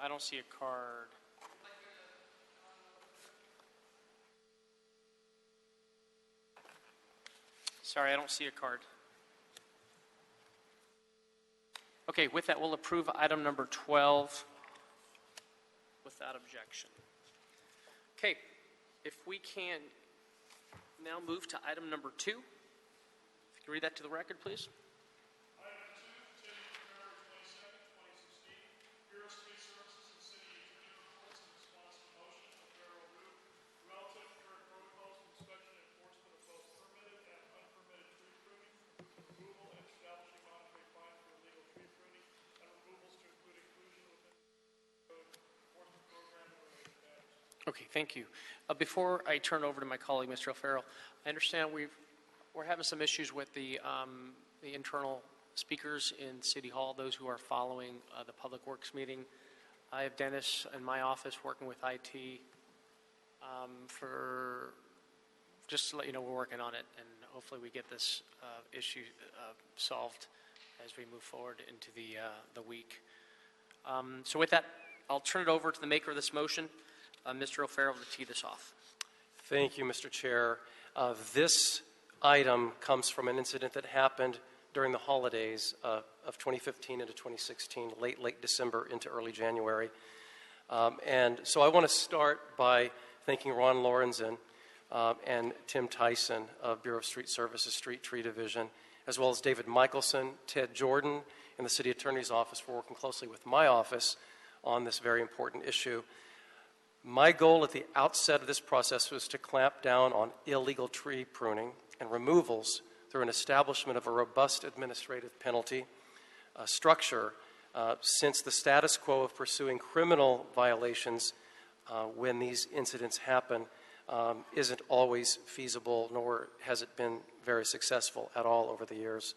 I don't see a card. Sorry, I don't see a card. Okay, with that, we'll approve item number 12 without objection. Okay, if we can now move to item number 2. If you can read that to the record, please. Okay, thank you. Before I turn over to my colleague, Mr. O'Farrell, I understand we're having some issues with the internal speakers in City Hall, those who are following the Public Works meeting. I have Dennis in my office working with IT for, just to let you know, we're working on it, and hopefully we get this issue solved as we move forward into the week. So with that, I'll turn it over to the maker of this motion, Mr. O'Farrell, to tee this off. Thank you, Mr. Chair. This item comes from an incident that happened during the holidays of 2015 into 2016, late December into early January. And so I want to start by thanking Ron Lorenzen and Tim Tyson of Bureau of Street Services Street Tree Division, as well as David Michelson, Ted Jordan, and the City Attorney's Office for working closely with my office on this very important issue. My goal at the outset of this process was to clamp down on illegal tree pruning and removals through an establishment of a robust administrative penalty structure, since the status quo of pursuing criminal violations when these incidents happen isn't always feasible, nor has it been very successful at all over the years.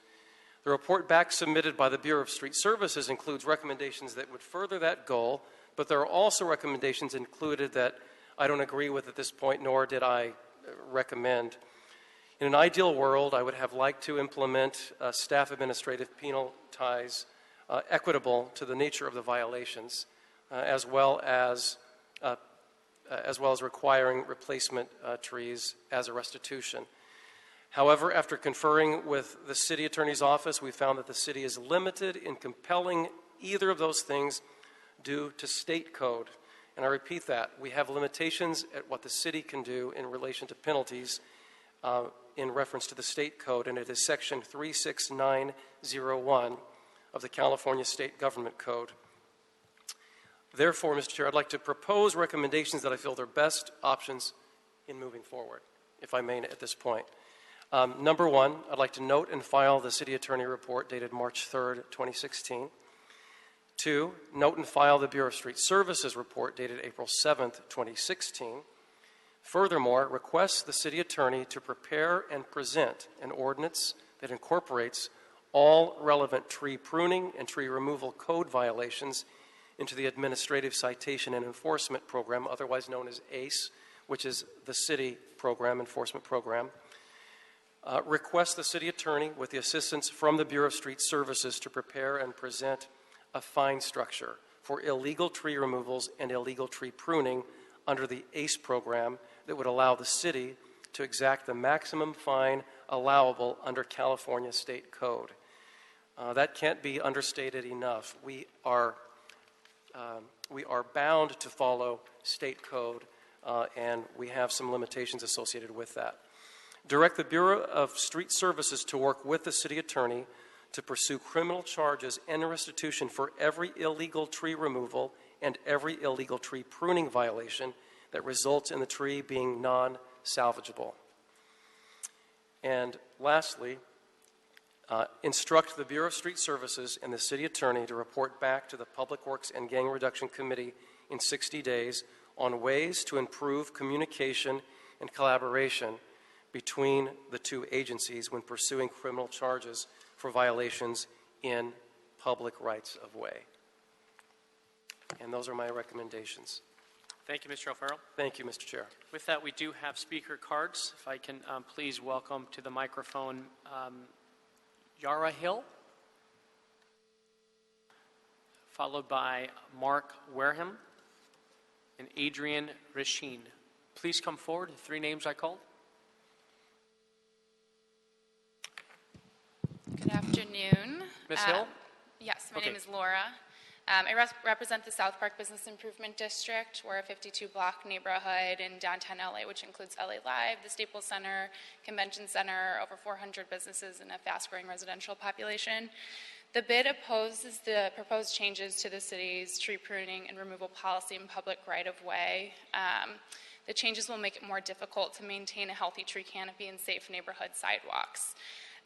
The report back submitted by the Bureau of Street Services includes recommendations that would further that goal, but there are also recommendations included that I don't agree with at this point, nor did I recommend. In an ideal world, I would have liked to implement staff administrative penal ties equitable to the nature of the violations, as well as requiring replacement trees as a restitution. However, after conferring with the City Attorney's Office, we found that the city is limited in compelling either of those things due to state code. And I repeat that. We have limitations at what the city can do in relation to penalties in reference to the state code, and it is Section 36901 of the California State Government Code. Therefore, Mr. Chair, I'd like to propose recommendations that I feel are best options in moving forward, if I may at this point. Number one, I'd like to note and file the City Attorney report dated March 3rd, 2016. 2, note and file the Bureau of Street Services report dated April 7th, 2016. Furthermore, request the City Attorney to prepare and present an ordinance that incorporates all relevant tree pruning and tree removal code violations into the Administrative Citation and Enforcement Program, otherwise known as ACE, which is the city program, enforcement program. Request the City Attorney, with the assistance from the Bureau of Street Services, to prepare and present a fine structure for illegal tree removals and illegal tree pruning under the ACE program that would allow the city to exact the maximum fine allowable under California state code. That can't be understated enough. We are bound to follow state code, and we have some limitations associated with that. Direct the Bureau of Street Services to work with the City Attorney to pursue criminal charges and restitution for every illegal tree removal and every illegal tree pruning violation that results in the tree being non-salvageable. And lastly, instruct the Bureau of Street Services and the City Attorney to report back to the Public Works and Gang Reduction Committee in 60 days on ways to improve communication and collaboration between the two agencies when pursuing criminal charges for violations in public rights of way. And those are my recommendations. Thank you, Mr. O'Farrell. Thank you, Mr. Chair. With that, we do have speaker cards. If I can please welcome to the microphone Yara Hill, followed by Mark Wareham and Adrian Rachin. Please come forward, the three names I called. Good afternoon. Ms. Hill? Yes, my Okay. name is Laura. I represent the South Park Business Improvement District. We're a 52-block neighborhood in downtown LA, which includes LA Live, the Staples Center, Convention Center, over 400 businesses, and a fast-growing residential population. The bid opposes the proposed changes to the city's tree pruning and removal policy in public right-of-way. The changes will make it more difficult to maintain a healthy tree canopy and safe neighborhood sidewalks.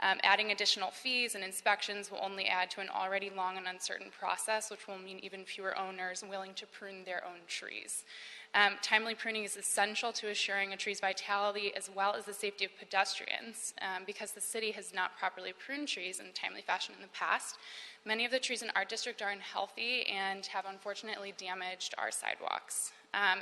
Adding additional fees and inspections will only add to an already long and uncertain process, which will mean even fewer owners willing to prune their own trees. Timely pruning is essential to assuring a tree's vitality as well as the safety of pedestrians. Because the city has not properly pruned trees in a timely fashion in the past, many of the trees in our district are unhealthy and have unfortunately damaged our sidewalks.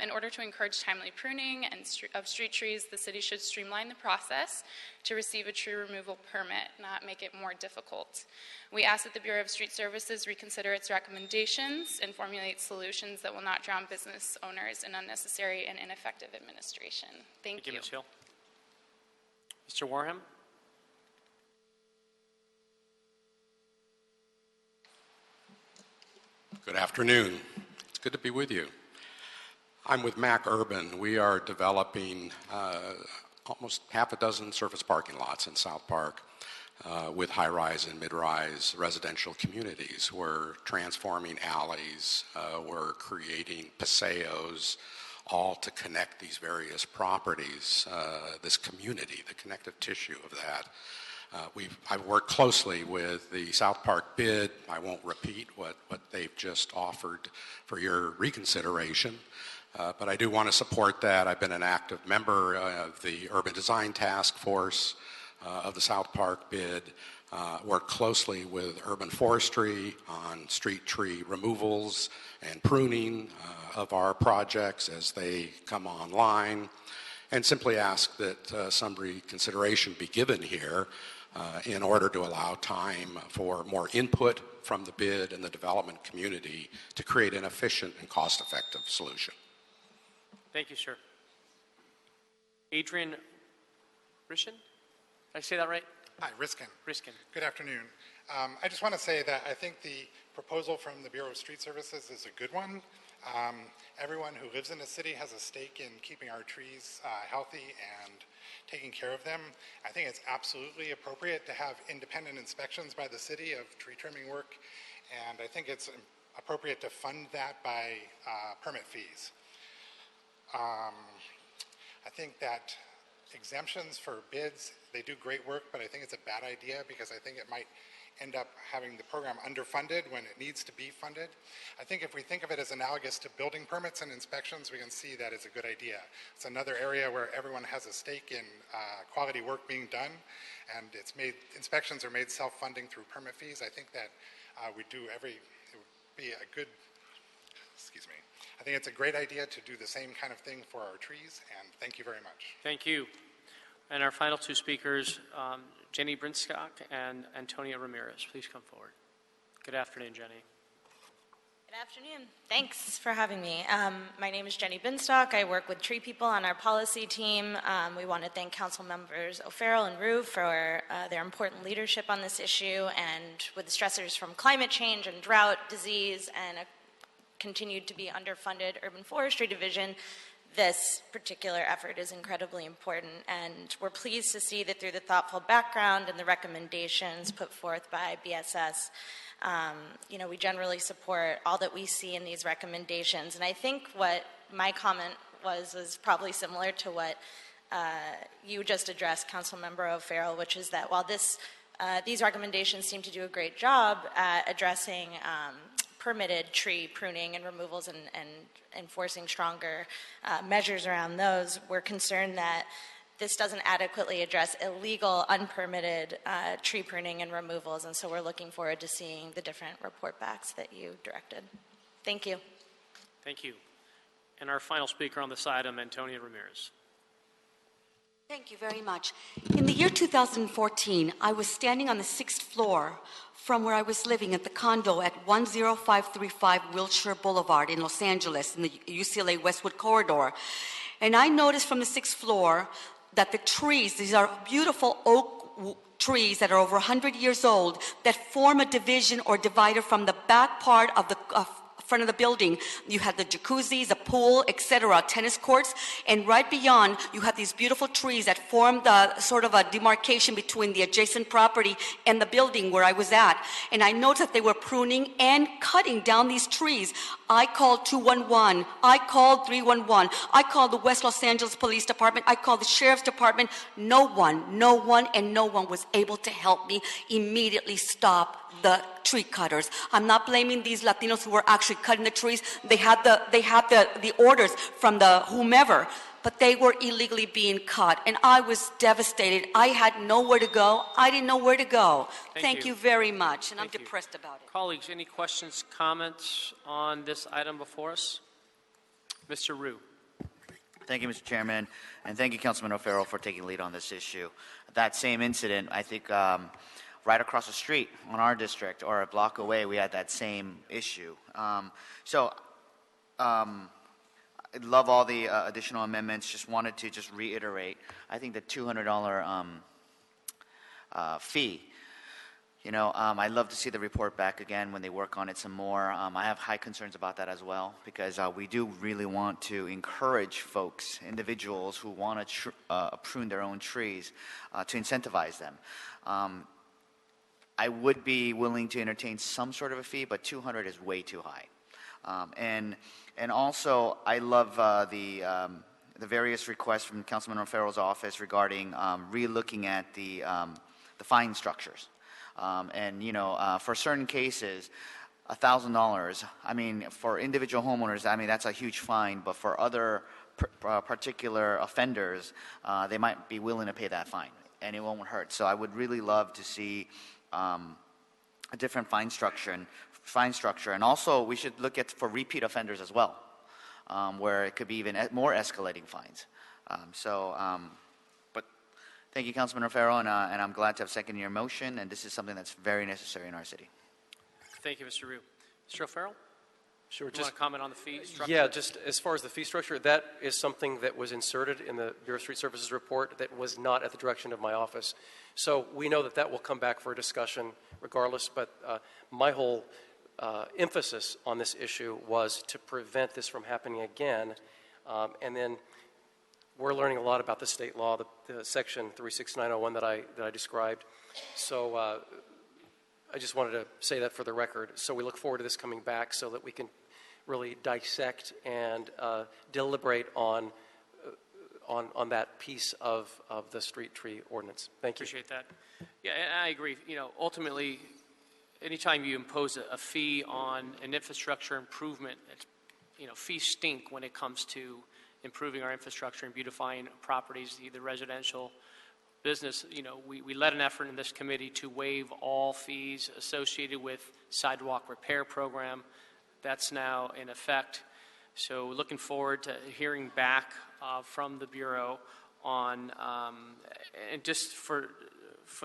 In order to encourage timely pruning of street trees, the city should streamline the process to receive a tree removal permit, not make it more difficult. We ask that the Bureau of Street Services reconsider its recommendations and formulate solutions that will not drown business owners in unnecessary and ineffective administration. Thank you. Ms. Hill. Mr. Wareham? Good afternoon. It's good to be with you. I'm with Mac Urban. We are developing almost half a dozen surface parking lots in South Park with high-rise and mid-rise residential communities. We're transforming alleys. We're creating paseos, all to connect these various properties, this community, the connective tissue of that. I've worked closely with the South Park bid. I won't repeat what they've just offered for your reconsideration, but I do want to support that. I've been an active member of the Urban Design Task Force of the South Park bid, worked closely with Urban Forestry on street tree removals and pruning of our projects as they come online, and simply ask that some reconsideration be given here in order to allow time for more input from the bid and the development community to create an efficient and cost-effective solution. Thank you, sir. Adrian Rachin? Did I say that right? Hi, Riskin. Riskin. Good afternoon. I just want to say that I think the proposal from the Bureau of Street Services is a good one. Everyone who lives in the city has a stake in keeping our trees healthy and taking care of them. I think it's absolutely appropriate to have independent inspections by the city of tree trimming work, and I think it's appropriate to fund that by permit fees. I think that exemptions for bids, they do great work, but I think it's a bad idea because I think it might end up having the program underfunded when it needs to be funded. I think if we think of it as analogous to building permits and inspections, we can see that it's a good idea. It's another area where everyone has a stake in quality work being done, and inspections are made self-funding through permit fees. I think that it would be a good, I think it's a great idea to do the same kind of thing for our trees, and thank you very much. Thank you. And our final two speakers, Jenny Brinskock and Antonia Ramirez. Please come forward. Good afternoon, Jenny. Good afternoon. Thanks for having me. My name is Jenny Brinskock. I work with Tree People on our policy team. We want to thank Council Members O'Farrell and Rue for their important leadership on this issue, and with the stressors from climate change and drought, disease, and a continued to be underfunded Urban Forestry Division, this particular effort is incredibly important, and we're pleased to see that through the thoughtful background and the recommendations put forth by BSS, we generally support all that we see in these recommendations. And I think what my comment was probably similar to what you just addressed, Councilmember O'Farrell, which is that while these recommendations seem to do a great job at addressing permitted tree pruning and removals and enforcing stronger measures around those, we're concerned that this doesn't adequately address illegal, unpermitted tree pruning and removals, and so we're looking forward to seeing the different report backs that you directed. Thank you. Thank you. And our final speaker on this item, Antonia Ramirez. Thank you very much. In the year 2014, I was standing on the 6th floor from where I was living at the condo at 10535 Wilshire Boulevard in Los Angeles in the UCLA Westwood corridor. And I noticed from the 6th floor that the trees, these are beautiful oak trees that are over 100 years old, that form a division or divider from the back part of the front of the building. You had the jacuzzis, a pool, etc., tennis courts, and right beyond you had these beautiful trees that formed the sort of a demarcation between the adjacent property and the building where I was at. And I noticed that they were pruning and cutting down these trees. I called 211, I called 311, I called the West Los Angeles Police Department, I called the Sheriff's Department. No one was able to help me immediately stop the tree cutters. I'm not blaming these Latinos who were actually cutting the trees. They had the orders from the whomever, but they were illegally being cut, and I was devastated. I had nowhere to go. I didn't know where to go. Thank you very much, and I'm depressed about it. Colleagues, any questions, comments on this item before us? Mr. Rue. Thank you, Mr. Chairman, and thank you, Councilman O'Farrell, for taking lead on this issue. That same incident, I think, right across the street on our district, or a block away, we had that same issue. I love all the additional amendments. Just wanted to reiterate, I think the $200 fee, I'd love to see the report back again when they work on it some more. I have high concerns about that as well, because we do really want to encourage folks, individuals who want to prune their own trees, to incentivize them. I would be willing to entertain some sort of a fee, but $200 is way too high. And also, I love the various requests from Councilman O'Farrell's office regarding re-looking at the fine structures. For certain cases, $1,000. I mean, for individual homeowners, that's a huge fine. But for other particular offenders, they might be willing to pay that fine, and it won't hurt. So I would really love to see a different fine structure, and also we should look at for repeat offenders as well, where it could be even more escalating fines. But thank you, Councilman O'Farrell, and I'm glad to have seconded your motion, and this is something that's very necessary in our city. Thank you, Mr. Rue. Mr. O'Farrell? Sure. Do you want to comment on the fee structure? Yeah, just as far as the fee structure, that is something that was inserted in the Bureau of Street Services report that was not at the direction of my office. So we know that will come back for a discussion regardless, but my whole emphasis on this issue was to prevent this from happening again. And then we're learning a lot about the state law, the section 36901 that I described. So I just wanted to say that for the record. So we look forward to this coming back so that we can really dissect and deliberate on that piece of the street tree ordinance. Thank you. Appreciate that. Yeah, and I agree. Ultimately, anytime you impose a fee on an infrastructure improvement, fees stink when it comes to improving our infrastructure and beautifying properties, either residential, business. We led an effort in this committee to waive all fees associated with sidewalk repair program. That's now in effect. So looking forward to hearing back from the Bureau on, and just for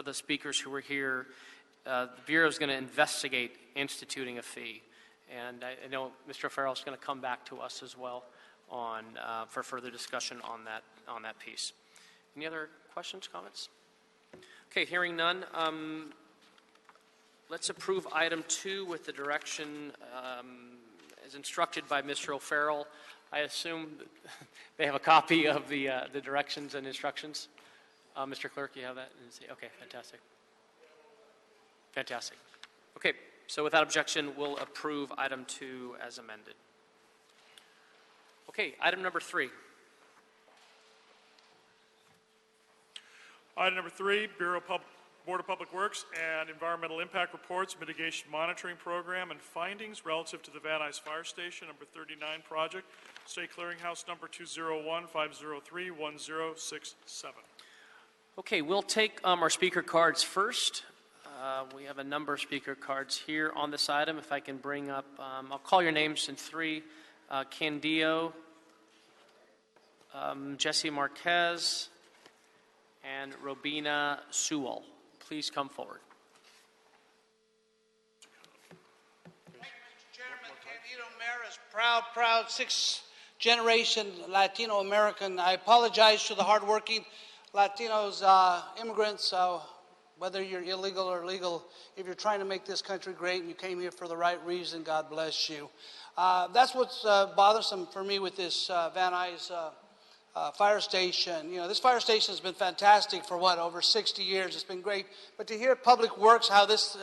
the speakers who were here, the Bureau is going to investigate instituting a fee. And I know Mr. O'Farrell is going to come back to us as well on for further discussion on that piece. Any other questions, comments? Okay, hearing none. Let's approve item 2 with the direction as instructed by Mr. O'Farrell. I assume they have a copy of the directions and instructions. Mr. Clerk, you have that? Okay, fantastic. Fantastic. Okay, so without objection, we'll approve item 2 as amended. Okay, item number 3. Item number 3, Board of Public Works and Environmental Impact Reports, Mitigation Monitoring Program, and findings relative to the Van Nuys Fire Station, number 39 project, State Clearinghouse number 201-503-1067. Okay, we'll take our speaker cards first. We have a number of speaker cards here on this item. If I can bring up, I'll call your names in 3. Candio, Jesse Marquez, and Robina Sewell. Please come forward. Chairman Candido Maris, proud sixth-generation Latino American. I apologize to the hardworking Latinos, immigrants, whether you're illegal or legal. If you're trying to make this country great and you came here for the right reason, God bless you. That's what's bothersome for me with this Van Nuys fire station. You know, this fire station has been fantastic for over 60 years. It's been great. But to hear Public Works how this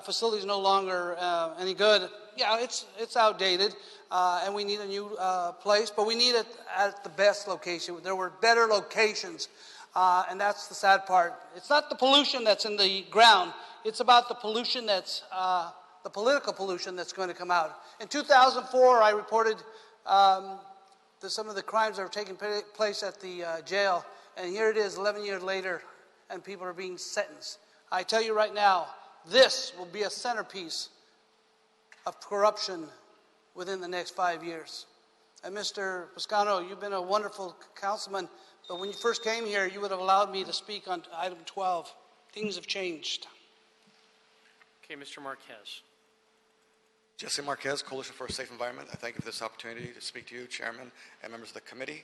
facility is no longer any good, yeah, it's outdated, and we need a new place. But we need it at the best location. There were better locations, and that's the sad part. It's not the pollution that's in the ground. It's about the pollution that's the political pollution that's going to come out. In 2004, I reported some of the crimes that were taking place at the jail, and here it is 11 years later, and people are being sentenced. I tell you right now, this will be a centerpiece of corruption within the next 5 years. And Mr. Piscano, you've been a wonderful councilman, but when you first came here, you would have allowed me to speak on item 12. Things have changed. Okay, Mr. Marquez. Jesse Marquez, Coalition for a Safe Environment. I thank you for this opportunity to speak to you, Chairman, and members of the committee.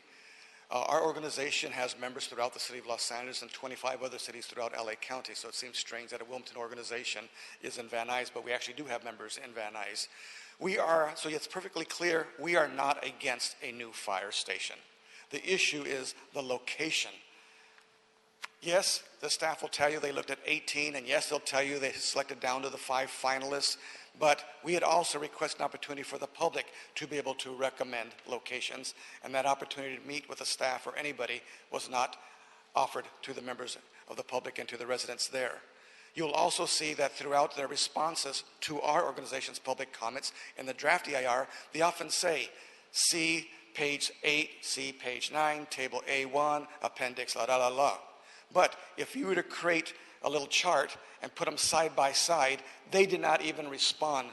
Our organization has members throughout the city of Los Angeles and 25 other cities throughout LA County, so it seems strange that a Wilmington organization is in Van Nuys, but we actually do have members in Van Nuys. So it's perfectly clear, we are not against a new fire station. The issue is the location. Yes, the staff will tell you they looked at 18, and yes, they'll tell you they selected down to the 5 finalists, but we had also requested an opportunity for the public to be able to recommend locations, and that opportunity to meet with the staff or anybody was not offered to the members of the public and to the residents there. You'll also see that throughout their responses to our organization's public comments in the draft EIR, they often say, see page 8, see page 9, table A1, appendix, la la la la. But if you were to create a little chart and put them side by side, they did not even respond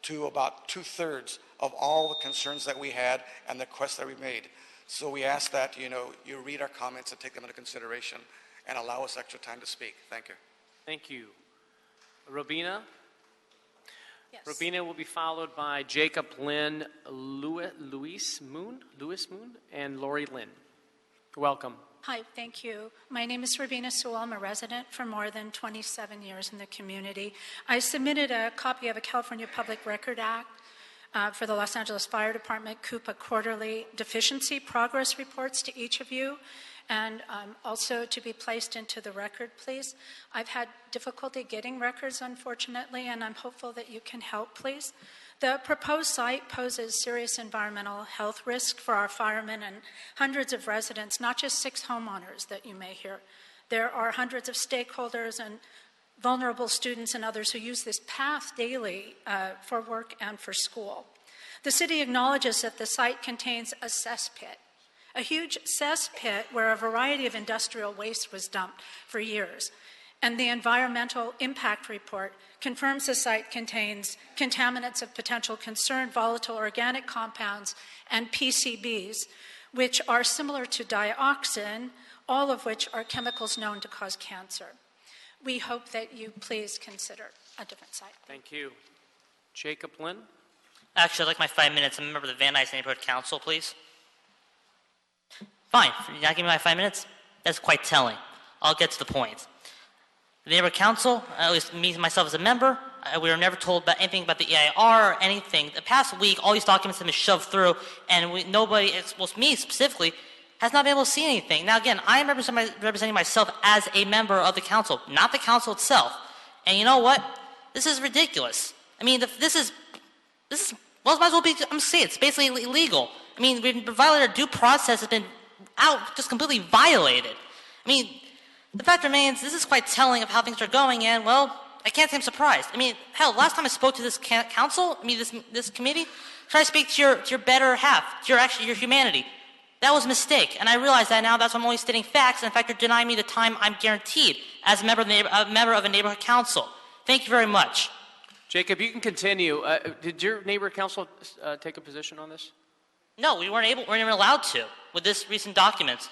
to about 2/3 of all the concerns that we had and the requests that we made. So we ask that you read our comments and take them into consideration and allow us extra time to speak. Thank you. Thank you. Robina? Yes. Robina will be followed by Jacob Lynn, Louis Moon, and Lori Lynn. Welcome. Hi, thank you. My name is Robina Sewell. I'm a resident for more than 27 years in the community. I submitted a copy of a California Public Record Act for the Los Angeles Fire Department, CUPA quarterly deficiency progress reports to each of you, and also to be placed into the record, please. I've had difficulty getting records, unfortunately, and I'm hopeful that you can help, please. The proposed site poses serious environmental health risk for our firemen and hundreds of residents, not just 6 homeowners that you may hear. There are hundreds of stakeholders and vulnerable students and others who use this path daily for work and for school. The city acknowledges that the site contains a cesspit, a huge cesspit where a variety of industrial waste was dumped for years. And the environmental impact report confirms the site contains contaminants of potential concern, volatile organic compounds, and PCBs, which are similar to dioxin, all of which are chemicals known to cause cancer. We hope that you please consider a different site. Thank you. Jacob Lynn? Actually, I'd like my 5 minutes. I'm a member of the Van Nuys Neighborhood Council, please. Fine. You're not giving me my 5 minutes? That's quite telling. I'll get to the point. The neighborhood council, at least me myself as a member, we were never told about anything about the EIR or anything. The past week, all these documents have been shoved through, and nobody, well, me specifically, has not been able to see anything. Now, again, I am representing myself as a member of the council, not the council itself. And you know what? This is ridiculous. I mean, this is well, it might as well be, I'm saying it's basically illegal. I mean, we've violated our due process, has been just completely violated. I mean, the fact remains, this is quite telling of how things are going, and, well, I can't say I'm surprised. I mean, hell, last time I spoke to this council, this committee, tried to speak to your better half, to your humanity. That was a mistake, and I realize that now. That's why I'm only stating facts, and in fact, you're denying me the time I'm guaranteed as a member of a neighborhood council. Thank you very much. Jacob, you can continue. Did your neighborhood council take a position on this? No, we weren't even allowed to with this recent document.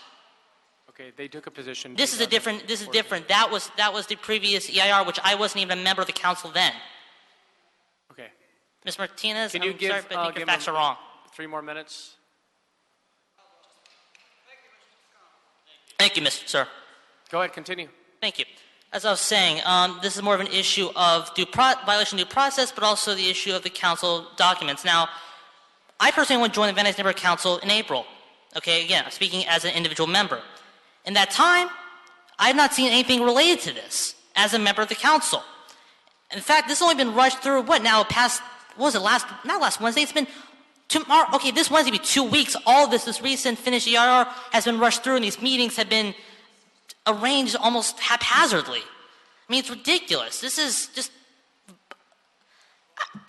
Okay, they took a position. This is different. That was the previous EIR, which I wasn't even a member of the council then. Okay. Ms. Martinez, Can you I'm sorry, but I think your facts are wrong. 3 more minutes? Thank you, Mr. Sir. Go ahead, continue. Thank you. As I was saying, this is more of an issue of violation of due process, but also the issue of the council documents. Now, I personally want to join the Van Nuys Neighborhood Council in April. Okay, again, I'm speaking as an individual member. In that time, I have not seen anything related to this as a member of the council. In fact, this has only been rushed through, not last Wednesday, it's been tomorrow, okay, this Wednesday will be 2 weeks. All of this recent finished EIR has been rushed through, and these meetings have been arranged almost haphazardly. I mean, it's ridiculous. This is just,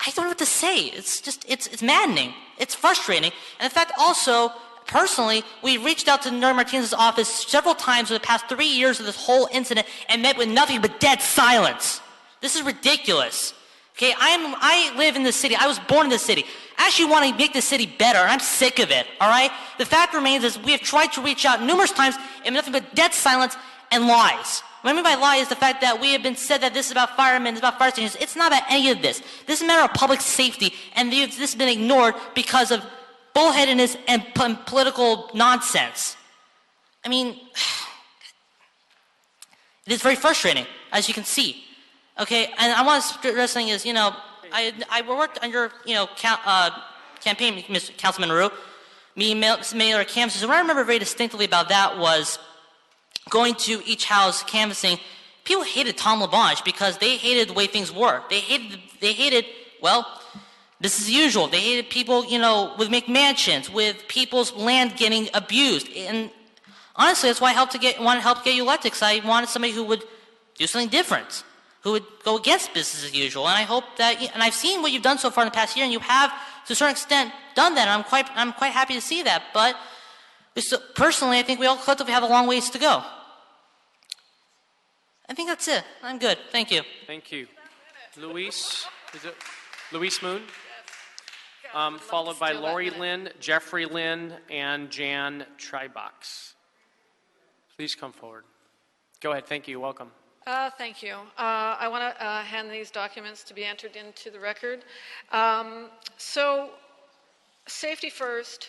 I don't know what to say. It's just, it's maddening. It's frustrating. And in fact, also, personally, we reached out to Nora Martinez's office several times in the past 3 years of this whole incident and met with nothing but dead silence. This is ridiculous. Okay, I live in the city. I was born in the city. I actually want to make the city better, and I'm sick of it, all right? The fact remains is we have tried to reach out numerous times and nothing but dead silence and lies. What I mean by lie is the fact that we have been said that this is about firemen, it's about fire stations. It's not about any of this. This is a matter of public safety, and this has been ignored because of bullheadedness and political nonsense. I mean, it is very frustrating, as you can see. Okay, and I want to stress something is, I worked under, campaign, Mr. Councilman Rue, me, Mayor canvassers, and what I remember very distinctly about that was going to each house canvassing. People hated Tom LaBonge because they hated the way things were. They hated, well, this is usual. They hated people, with McMansions, with people's land getting abused. And honestly, that's why I wanted to help get you elected, because I wanted somebody who would do something different, who would go against business as usual. And I hope that, and I've seen what you've done so far in the past year, and you have, to a certain extent, done that. And I'm quite happy to see that. But personally, I think we all collectively have a long ways to go. I think that's it. I'm good. Thank you. Thank you. Luis, is it Luis Moon? Followed by Lori Lynn, Jeffrey Lynn, and Jan Tribox. Please come forward. Go ahead. Thank you. Welcome. Thank you. I want to hand these documents to be entered into the record. So, safety first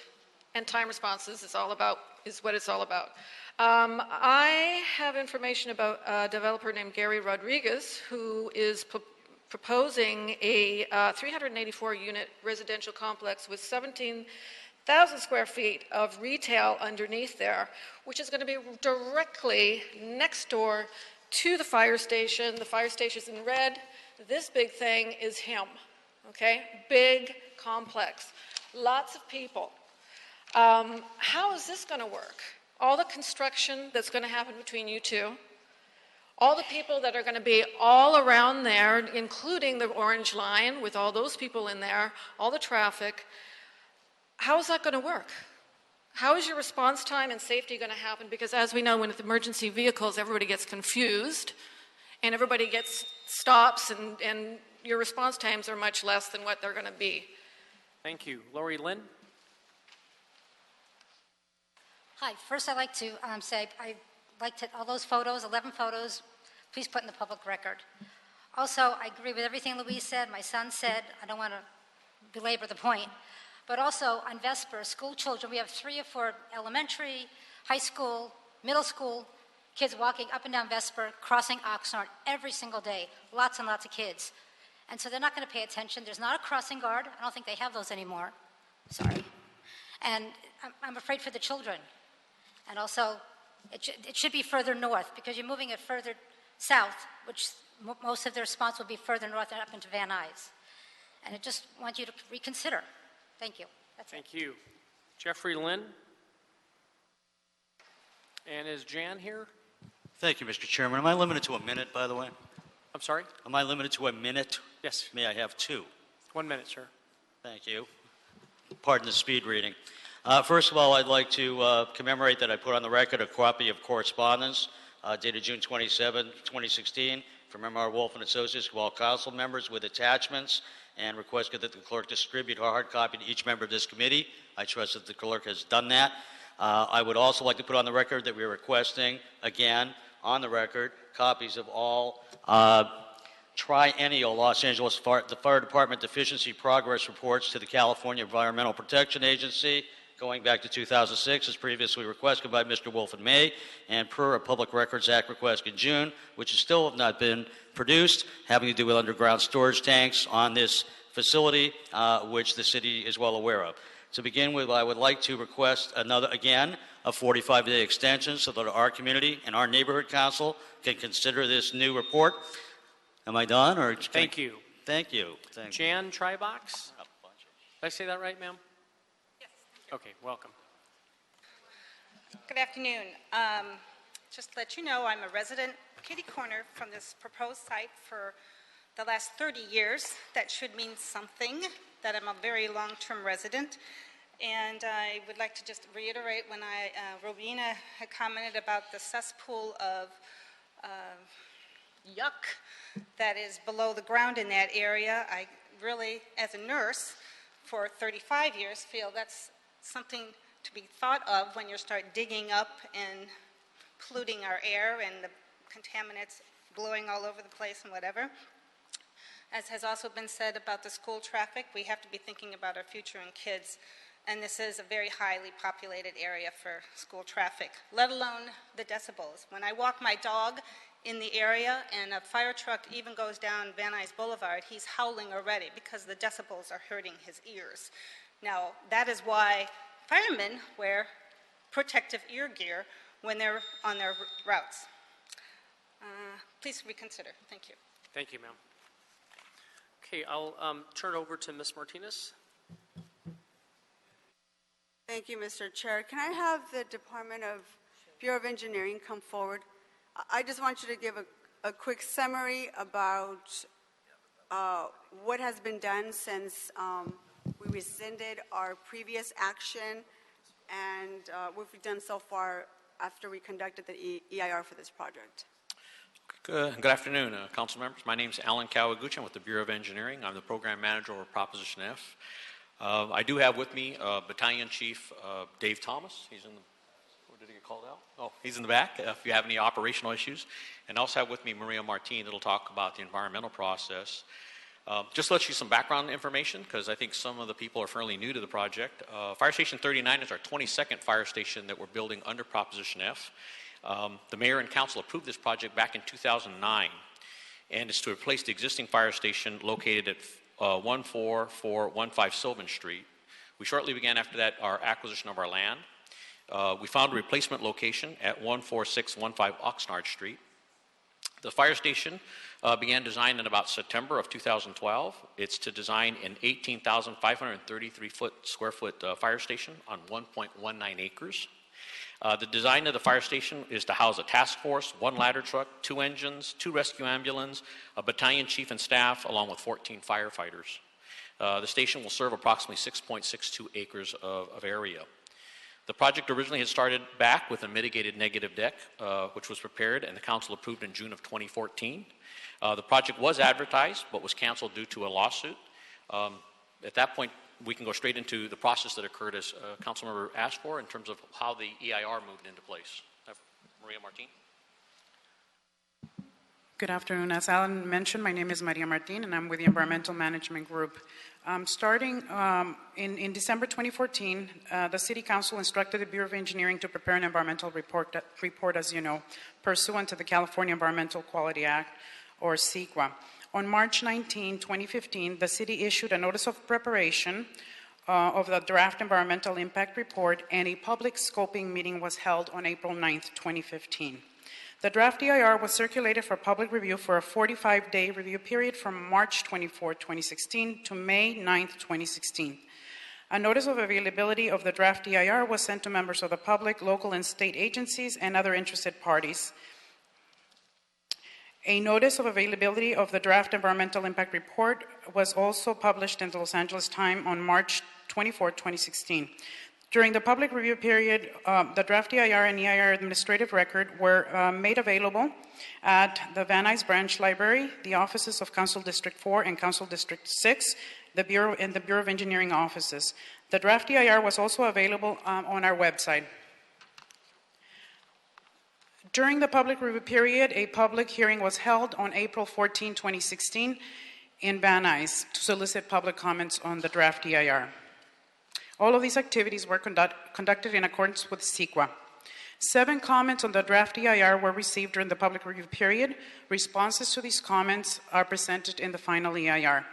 and time responses is what it's all about. I have information about a developer named Gary Rodriguez, who is proposing a 384-unit residential complex with 17,000 square feet of retail underneath there, which is going to be directly next door to the fire station. The fire station's in red. This big thing is him, okay? Big complex, lots of people. How is this going to work? All the construction that's going to happen between you two, all the people that are going to be all around there, including the orange line with all those people in there, all the traffic, how is that going to work? How is your response time and safety going to happen? Because as we know, with emergency vehicles, everybody gets confused and everybody gets stops, and your response times are much less than what they're going to be. Thank you. Lori Lynn? Hi. First, I'd like to say I'd like to, all those photos, 11 photos, please put in the public record. Also, I agree with everything Louise said, my son said. I don't want to belabor the point. But also, on Vesper, school children, we have 3 or 4 elementary, high school, middle school kids walking up and down Vesper, crossing Oxnard every single day. Lots and lots of kids. And so they're not going to pay attention. There's not a crossing guard. I don't think they have those anymore. Sorry. And I'm afraid for the children. And also, it should be further north, because you're moving it further south, which most of the response will be further north and up into Van Nuys. And I just want you to reconsider. Thank you. Thank you. Jeffrey Lynn? And is Jan here? Thank you, Mr. Chairman. Am I limited to a minute, by the way? I'm sorry? Am I limited to a minute? Yes. May I have 2? 1 minute, sir. Thank you. Pardon the speed reading. First of all, I'd like to commemorate that I put on the record a copy of correspondence dated June 27, 2016, from M.R. Wolf and Associates to all council members with attachments, and request that the clerk distribute a hard copy to each member of this committee. I trust that the clerk has done that. I would also like to put on the record that we are requesting, again, on the record, copies of all triennial Los Angeles the Fire Department deficiency progress reports to the California Environmental Protection Agency going back to 2006, as previously requested by Mr. Wolf in May, and per a Public Records Act request in June, which has still have not been produced, having to do with underground storage tanks on this facility, which the city is well aware of. To begin with, I would like to request another, again, a 45-day extension so that our community and our neighborhood council can consider this new report. Am I done? Or Thank you. Thank you. Thank you. Jan Tribox? Did I say that right, ma'am? Yes. Okay, welcome. Good afternoon. Just to let you know, I'm a resident kitty corner from this proposed site for the last 30 years. That should mean something, that I'm a very long-term resident. And I would like to just reiterate when Robina had commented about the cesspool of yuck that is below the ground in that area. I really, as a nurse for 35 years, feel that's something to be thought of when you start digging up and polluting our air and the contaminants blowing all over the place and whatever. As has also been said about the school traffic, we have to be thinking about our future and kids. And this is a very highly populated area for school traffic, let alone the decibels. When I walk my dog in the area and a fire truck even goes down Van Nuys Boulevard, he's howling already because the decibels are hurting his ears. Now, that is why firemen wear protective ear gear when they're on their routes. Please reconsider. Thank you. Thank you, ma'am. Okay, I'll turn it over to Ms. Martinez. Thank you, Mr. Chair. Can I have the Department of Bureau of Engineering come forward? I just want you to give a quick summary about what has been done since we rescinded our previous action and what we've done so far after we conducted the EIR for this project. Good afternoon, council members. My name is Alan Kawaguchi. I'm with the Bureau of Engineering. I'm the program manager over Proposition F. I do have with me Battalion Chief Dave Thomas. He's in the, where did he get called out? Oh, he's in the back if you have any operational issues. And also have with me Maria Martin that'll talk about the environmental process. Just to let you some background information, because I think some of the people are fairly new to the project. Fire Station 39 is our 22nd fire station that we're building under Proposition F. The mayor and council approved this project back in 2009, and it's to replace the existing fire station located at 14415 Sylvan Street. We shortly began after that our acquisition of our land. We found a replacement location at 14615 Oxnard Street. The fire station began design in about September of 2012. It's to design an 18,533 square foot fire station on 1.19 acres. The design of the fire station is to house a task force, 1 ladder truck, 2 engines, 2 rescue ambulances, a battalion chief and staff, along with 14 firefighters. The station will serve approximately 6.62 acres of area. The project originally had started back with a mitigated negative deck, which was prepared and the council approved in June of 2014. The project was advertised, but was canceled due to a lawsuit. At that point, we can go straight into the process that occurred as Councilmember asked for in terms of how the EIR moved into place. Maria Martin. Good afternoon. As Alan mentioned, my name is Maria Martin, and I'm with the Environmental Management Group. Starting in December 2014, the City Council instructed the Bureau of Engineering to prepare an environmental report, as you know, pursuant to the California Environmental Quality Act, or CEQA. On March 19, 2015, the City issued a notice of preparation of the draft environmental impact report, and a public scoping meeting was held on April 9, 2015. The draft EIR was circulated for public review for a 45-day review period from March 24, 2016 to May 9, 2016. A notice of availability of the draft EIR was sent to members of the public, local and state agencies, and other interested parties. A notice of availability of the draft environmental impact report was also published in the Los Angeles Times on March 24, 2016. During the public review period, the draft EIR and EIR administrative record were made available at the Van Nuys Branch Library, the offices of Council District 4 and Council District 6, the Bureau of Engineering offices. The draft EIR was also available on our website. During the public review period, a public hearing was held on April 14, 2016 in Van Nuys to solicit public comments on the draft EIR. All of these activities were conducted in accordance with CEQA. 7 comments on the draft EIR were received during the public review period. Responses to these comments are presented in the final EIR.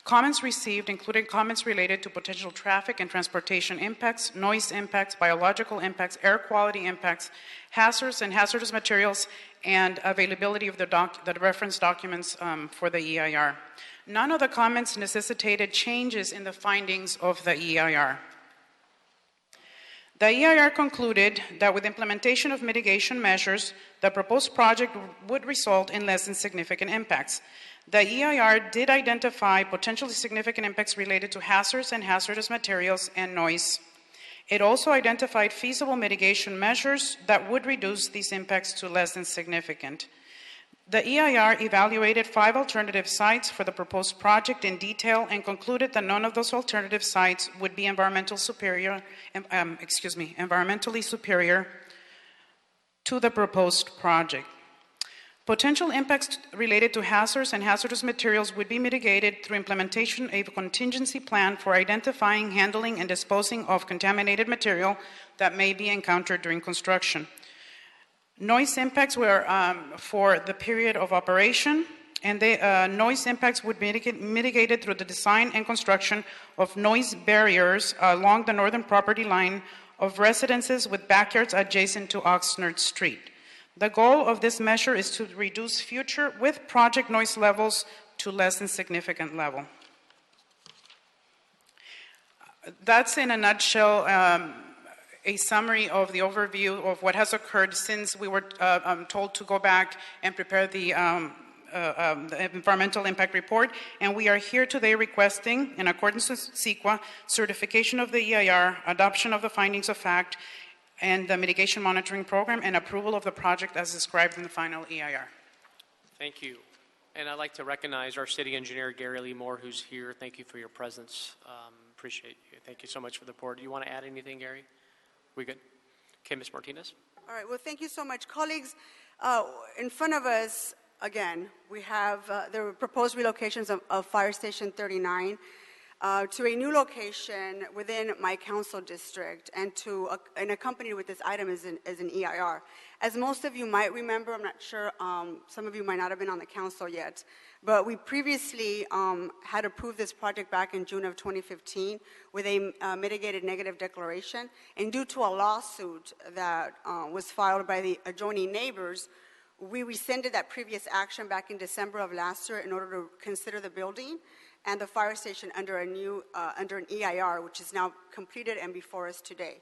Comments received included comments related to potential traffic and transportation impacts, noise impacts, biological impacts, air quality impacts, hazards and hazardous materials, and availability of the reference documents for the EIR. None of the comments necessitated changes in the findings of the EIR. The EIR concluded that with implementation of mitigation measures, the proposed project would result in less than significant impacts. The EIR did identify potentially significant impacts related to hazards and hazardous materials and noise. It also identified feasible mitigation measures that would reduce these impacts to less than significant. The EIR evaluated 5 alternative sites for the proposed project in detail and concluded that none of those alternative sites would be environmentally superior to the proposed project. Potential impacts related to hazards and hazardous materials would be mitigated through implementation of a contingency plan for identifying, handling, and disposing of contaminated material that may be encountered during construction. Noise impacts were for the period of operation, and the noise impacts would be mitigated through the design and construction of noise barriers along the northern property line of residences with backyards adjacent to Oxnard Street. The goal of this measure is to reduce future with project noise levels to less than significant level. That's in a nutshell a summary of the overview of what has occurred since we were told to go back and prepare the environmental impact report. And we are here today requesting, in accordance with CEQA, certification of the EIR, adoption of the findings of fact, and the mitigation monitoring program, and approval of the project as described in the final EIR. Thank you. And I'd like to recognize our city engineer, Gary Lee Moore, who's here. Thank you for your presence. Appreciate you. Thank you so much for the report. Do you want to add anything, Gary? We good? Okay, Ms. Martinez. All right, well, thank you so much. Colleagues, in front of us, again, we have the proposed relocations of Fire Station 39 to a new location within my council district, and accompanied with this item is an EIR. As most of you might remember, I'm not sure, some of you might not have been on the council yet, but we previously had approved this project back in June of 2015 with a mitigated negative declaration, and due to a lawsuit that was filed by the adjoining neighbors, we rescinded that previous action back in December of last year in order to consider the building and the fire station under an EIR, which is now completed and before us today.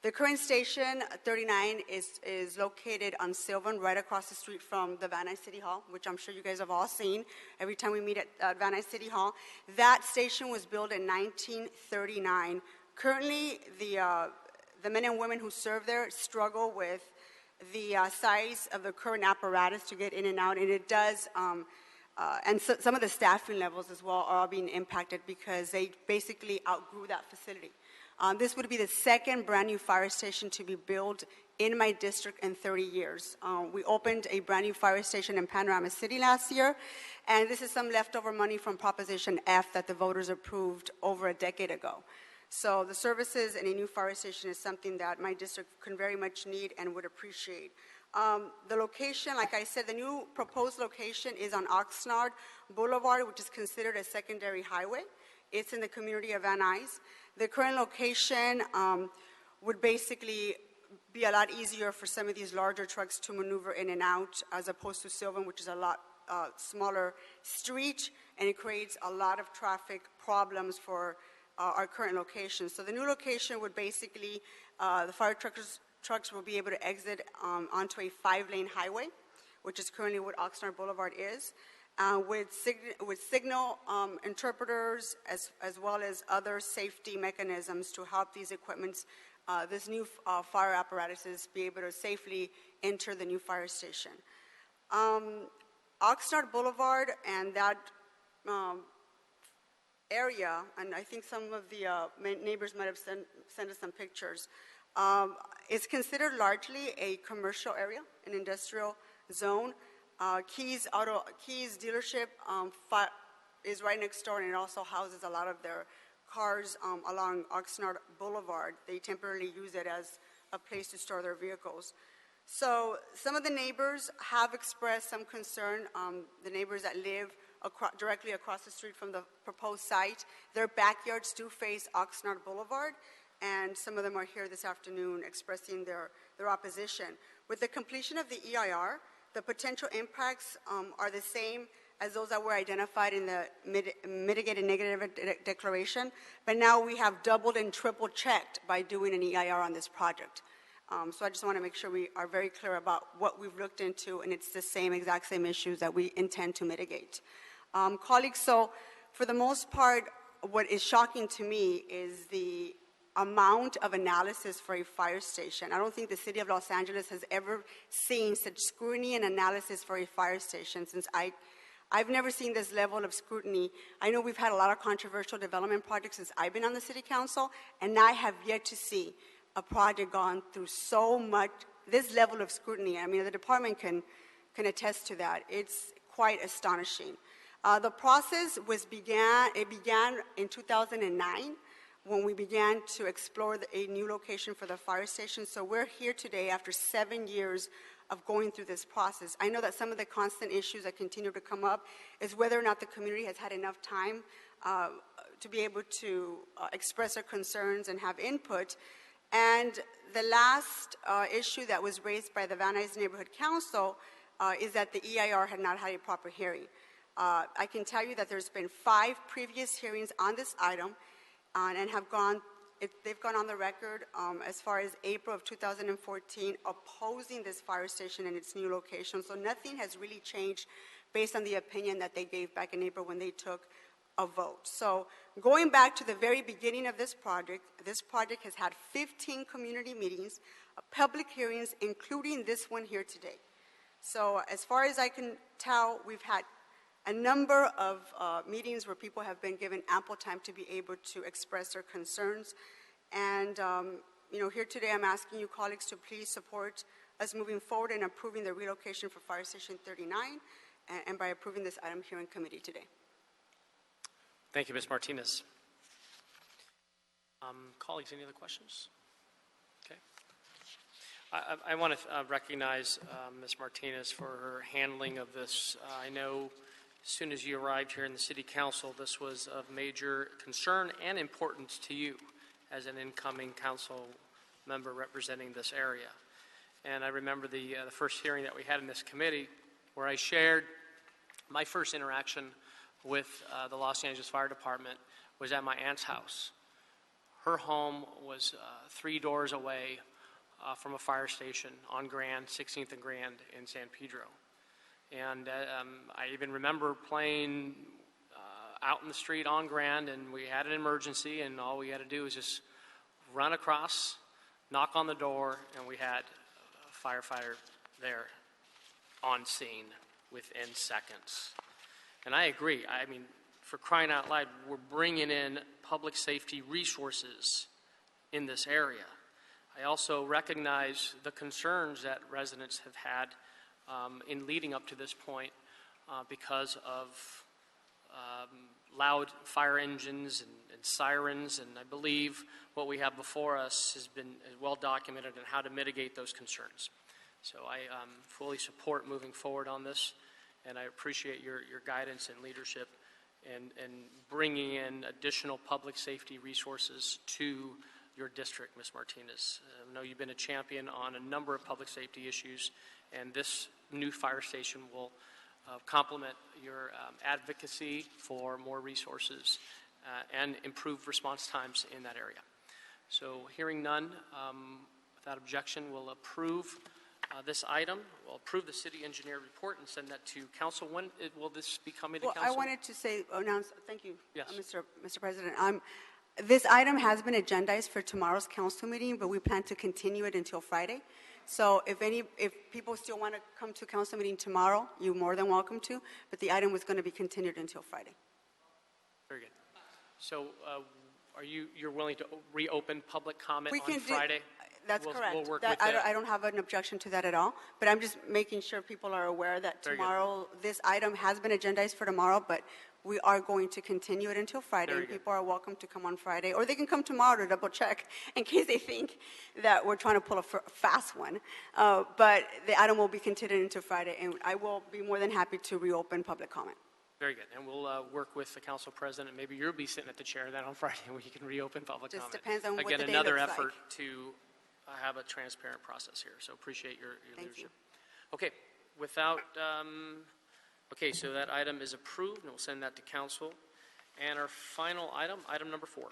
The current station 39 is located on Sylvan, right across the street from the Van Nuys City Hall, which I'm sure you guys have all seen every time we meet at Van Nuys City Hall. That station was built in 1939. Currently, the men and women who serve there struggle with the size of the current apparatus to get in and out, and it does. And so some of the staffing levels as well are being impacted because they basically outgrew that facility. This would be the second brand new fire station to be built in my district in 30 years. We opened a brand new fire station in Panorama City last year, and this is some leftover money from Proposition F that the voters approved over a decade ago. So the services in a new fire station is something that my district can very much need and would appreciate. The location, like I said, the new proposed location is on Oxnard Boulevard, which is considered a secondary highway. It's in the community of Van Nuys. The current location would basically be a lot easier for some of these larger trucks to maneuver in and out, as opposed to Sylvan, which is a lot smaller street, and it creates a lot of traffic problems for our current location. So the new location would basically, the fire trucks will be able to exit onto a 5-lane highway, which is currently what Oxnard Boulevard is, with signal interpreters as well as other safety mechanisms to help these equipments, this new fire apparatuses, be able to safely enter the new fire station. Oxnard Boulevard and that area, and I think some of the neighbors might have sent us some pictures, is considered largely a commercial area. and industrial zone. Keys dealership is right next door, and it also houses a lot of their cars along Oxnard Boulevard. They temporarily use it as a place to store their vehicles. So some of the neighbors have expressed some concern. The neighbors that live directly across the street from the proposed site, their backyards do face Oxnard Boulevard, and some of them are here this afternoon expressing their opposition. With the completion of the EIR, the potential impacts are the same as those that were identified in the mitigated negative declaration, but now we have doubled and triple checked by doing an EIR on this project. So I just want to make sure we are very clear about what we've looked into, and it's the exact same issues that we intend to mitigate. Colleagues, so for the most part, what is shocking to me is the amount of analysis for a fire station. I don't think the city of Los Angeles has ever seen such scrutiny and analysis for a fire station since I've never seen this level of scrutiny. I know we've had a lot of controversial development projects since I've been on the city council, and I have yet to see a project gone through so much, this level of scrutiny. I mean, the department can attest to that. It's quite astonishing. The process began in 2009 when we began to explore a new location for the fire station. So we're here today after 7 years of going through this process. I know that some of the constant issues that continue to come up is whether or not the community has had enough time to be able to express their concerns and have input. And the last issue that was raised by the Van Nuys Neighborhood Council is that the EIR had not had a proper hearing. I can tell you that there's been 5 previous hearings on this item and they've gone on the record as far as April of 2014 opposing this fire station and its new location. So nothing has really changed based on the opinion that they gave back in April when they took a vote. So going back to the very beginning of this project has had 15 community meetings, public hearings, including this one here today. So as far as I can tell, we've had a number of meetings where people have been given ample time to be able to express their concerns. And here today I'm asking you colleagues to please support us moving forward and approving the relocation for Fire Station 39 and by approving this item here in committee today. Thank you, Ms. Martinez. Colleagues, any other questions? Okay. I want to recognize Ms. Martinez for her handling of this. I know as soon as you arrived here in the City Council, this was of major concern and importance to you as an incoming council member representing this area. And I remember the first hearing that we had in this committee where I shared my first interaction with the Los Angeles Fire Department was at my aunt's house. Her home was 3 doors away from a fire station on Grand, 16th and Grand in San Pedro. And I even remember playing out in the street on Grand, and we had an emergency, and all we had to do was just run across, knock on the door, and we had a firefighter there on scene within seconds. And I agree. I mean, for crying out loud, we're bringing in public safety resources in this area. I also recognize the concerns that residents have had in leading up to this point because of loud fire engines and sirens, and I believe what we have before us has been well documented on how to mitigate those concerns. So I fully support moving forward on this, and I appreciate your guidance and leadership and bringing in additional public safety resources to your district, Ms. Martinez. I know you've been a champion on a number of public safety issues, and this new fire station will complement your advocacy for more resources and improved response times in that area. So hearing none, without objection, we'll approve this item. We'll approve the city engineer report and send that to council. When will this be coming to council? I wanted to announce, thank you, yes. Mr. President. This item has been agendized for tomorrow's council meeting, but we plan to continue it until Friday. So if people still want to come to council meeting tomorrow, you're more than welcome to, but the item was going to be continued until Friday. Very good. So you're willing to reopen public comment on Friday? That's We'll correct. work That- with I that. don't- I don't have an objection to that at all, but I'm just making sure people are aware that Very good. tomorrow, this item has been agendized for tomorrow, but we are going to continue it until Friday. Very And good. people are welcome to come on Friday, or they can come tomorrow to double check in case they think that we're trying to pull a fast one. But the item will be continued until Friday, and I will be more than happy to reopen public comment. Very good. And we'll work with the council president. Maybe you'll be sitting at the chair then on Friday when you can reopen public Just comment. depends on what Again, the day another looks effort like. to have a transparent process here. So appreciate your Thank leadership. you. Okay, without, okay, so that item is approved, and we'll send that to council. And our final item, item number 4.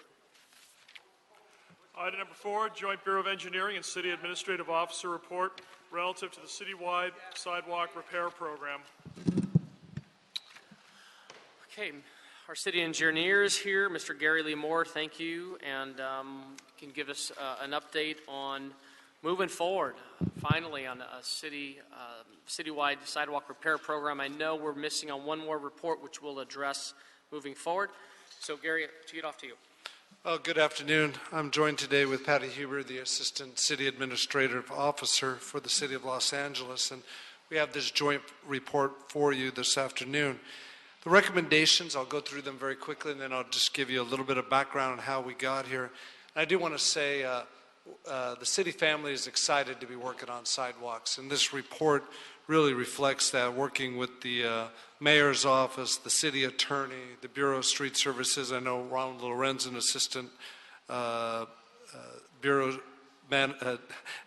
Item number 4, Joint Bureau of Engineering and City Administrative Officer report relative to the citywide sidewalk repair program. Okay, our city engineer is here, Mr. Gary Lee Moore, thank you, and can give us an update on moving forward, finally, on a citywide sidewalk repair program. I know we're missing on one more report, which we'll address moving forward. So, Gary, tee it off to you. Well, good afternoon. I'm joined today with Patty Huber, the Assistant City Administrative Officer for the City of Los Angeles, and we have this joint report for you this afternoon. The recommendations, I'll go through them very quickly, and then I'll just give you a little bit of background on how we got here. I do want to say the city family is excited to be working on sidewalks, and this report really reflects that, working with the mayor's office, the city attorney, the Bureau of Street Services. I know Ron Lorenzen, Assistant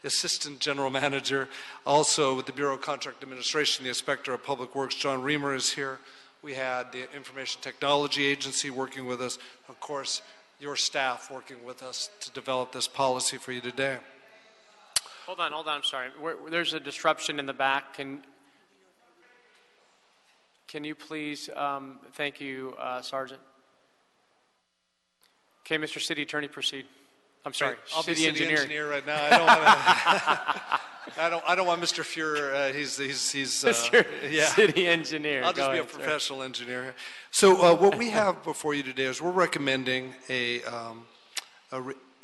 Assistant General Manager, also with the Bureau of Contract Administration, the Inspector of Public Works, John Ramirez is here. We had the Information Technology Agency working with us. Of course, your staff working with us to develop this policy for you today. Hold on, I'm sorry. There's a disruption in the back. Can you please, thank you, Sergeant. Okay, Mr. City Attorney, proceed. I'm sorry, I'll City be Engineer. City Engineer right now. I don't want Mr. Fuhrer. He's Mr. City Engineer. I'll just Go be a ahead, sir. professional engineer. So what we have before you today is we're recommending a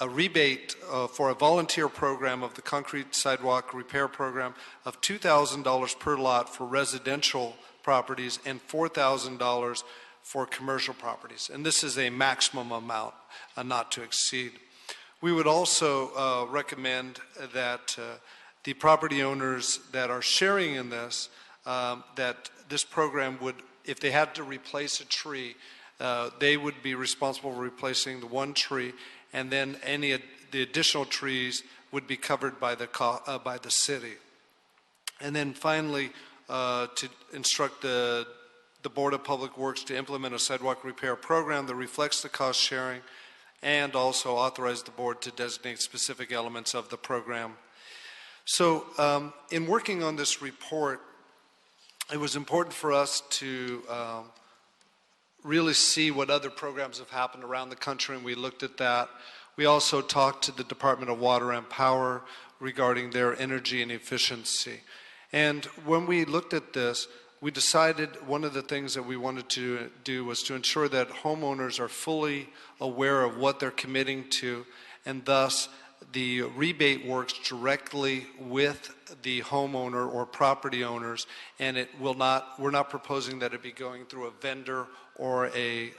rebate for a volunteer program of the concrete sidewalk repair program of $2,000 per lot for residential properties and $4,000 for commercial properties. And this is a maximum amount, not to exceed. We would also recommend that the property owners that are sharing in this, that this program would, if they had to replace a tree, they would be responsible for replacing the one tree, and then the additional trees would be covered by the city. And then finally, to instruct the Board of Public Works to implement a sidewalk repair program that reflects the cost sharing, and also authorize the board to designate specific elements of the program. So in working on this report, it was important for us to really see what other programs have happened around the country, and we looked at that. We also talked to the Department of Water and Power regarding their energy and efficiency. And when we looked at this, we decided one of the things that we wanted to do was to ensure that homeowners are fully aware of what they're committing to, and thus the rebate works directly with the homeowner or property owners, and we're not proposing that it be going through a vendor or a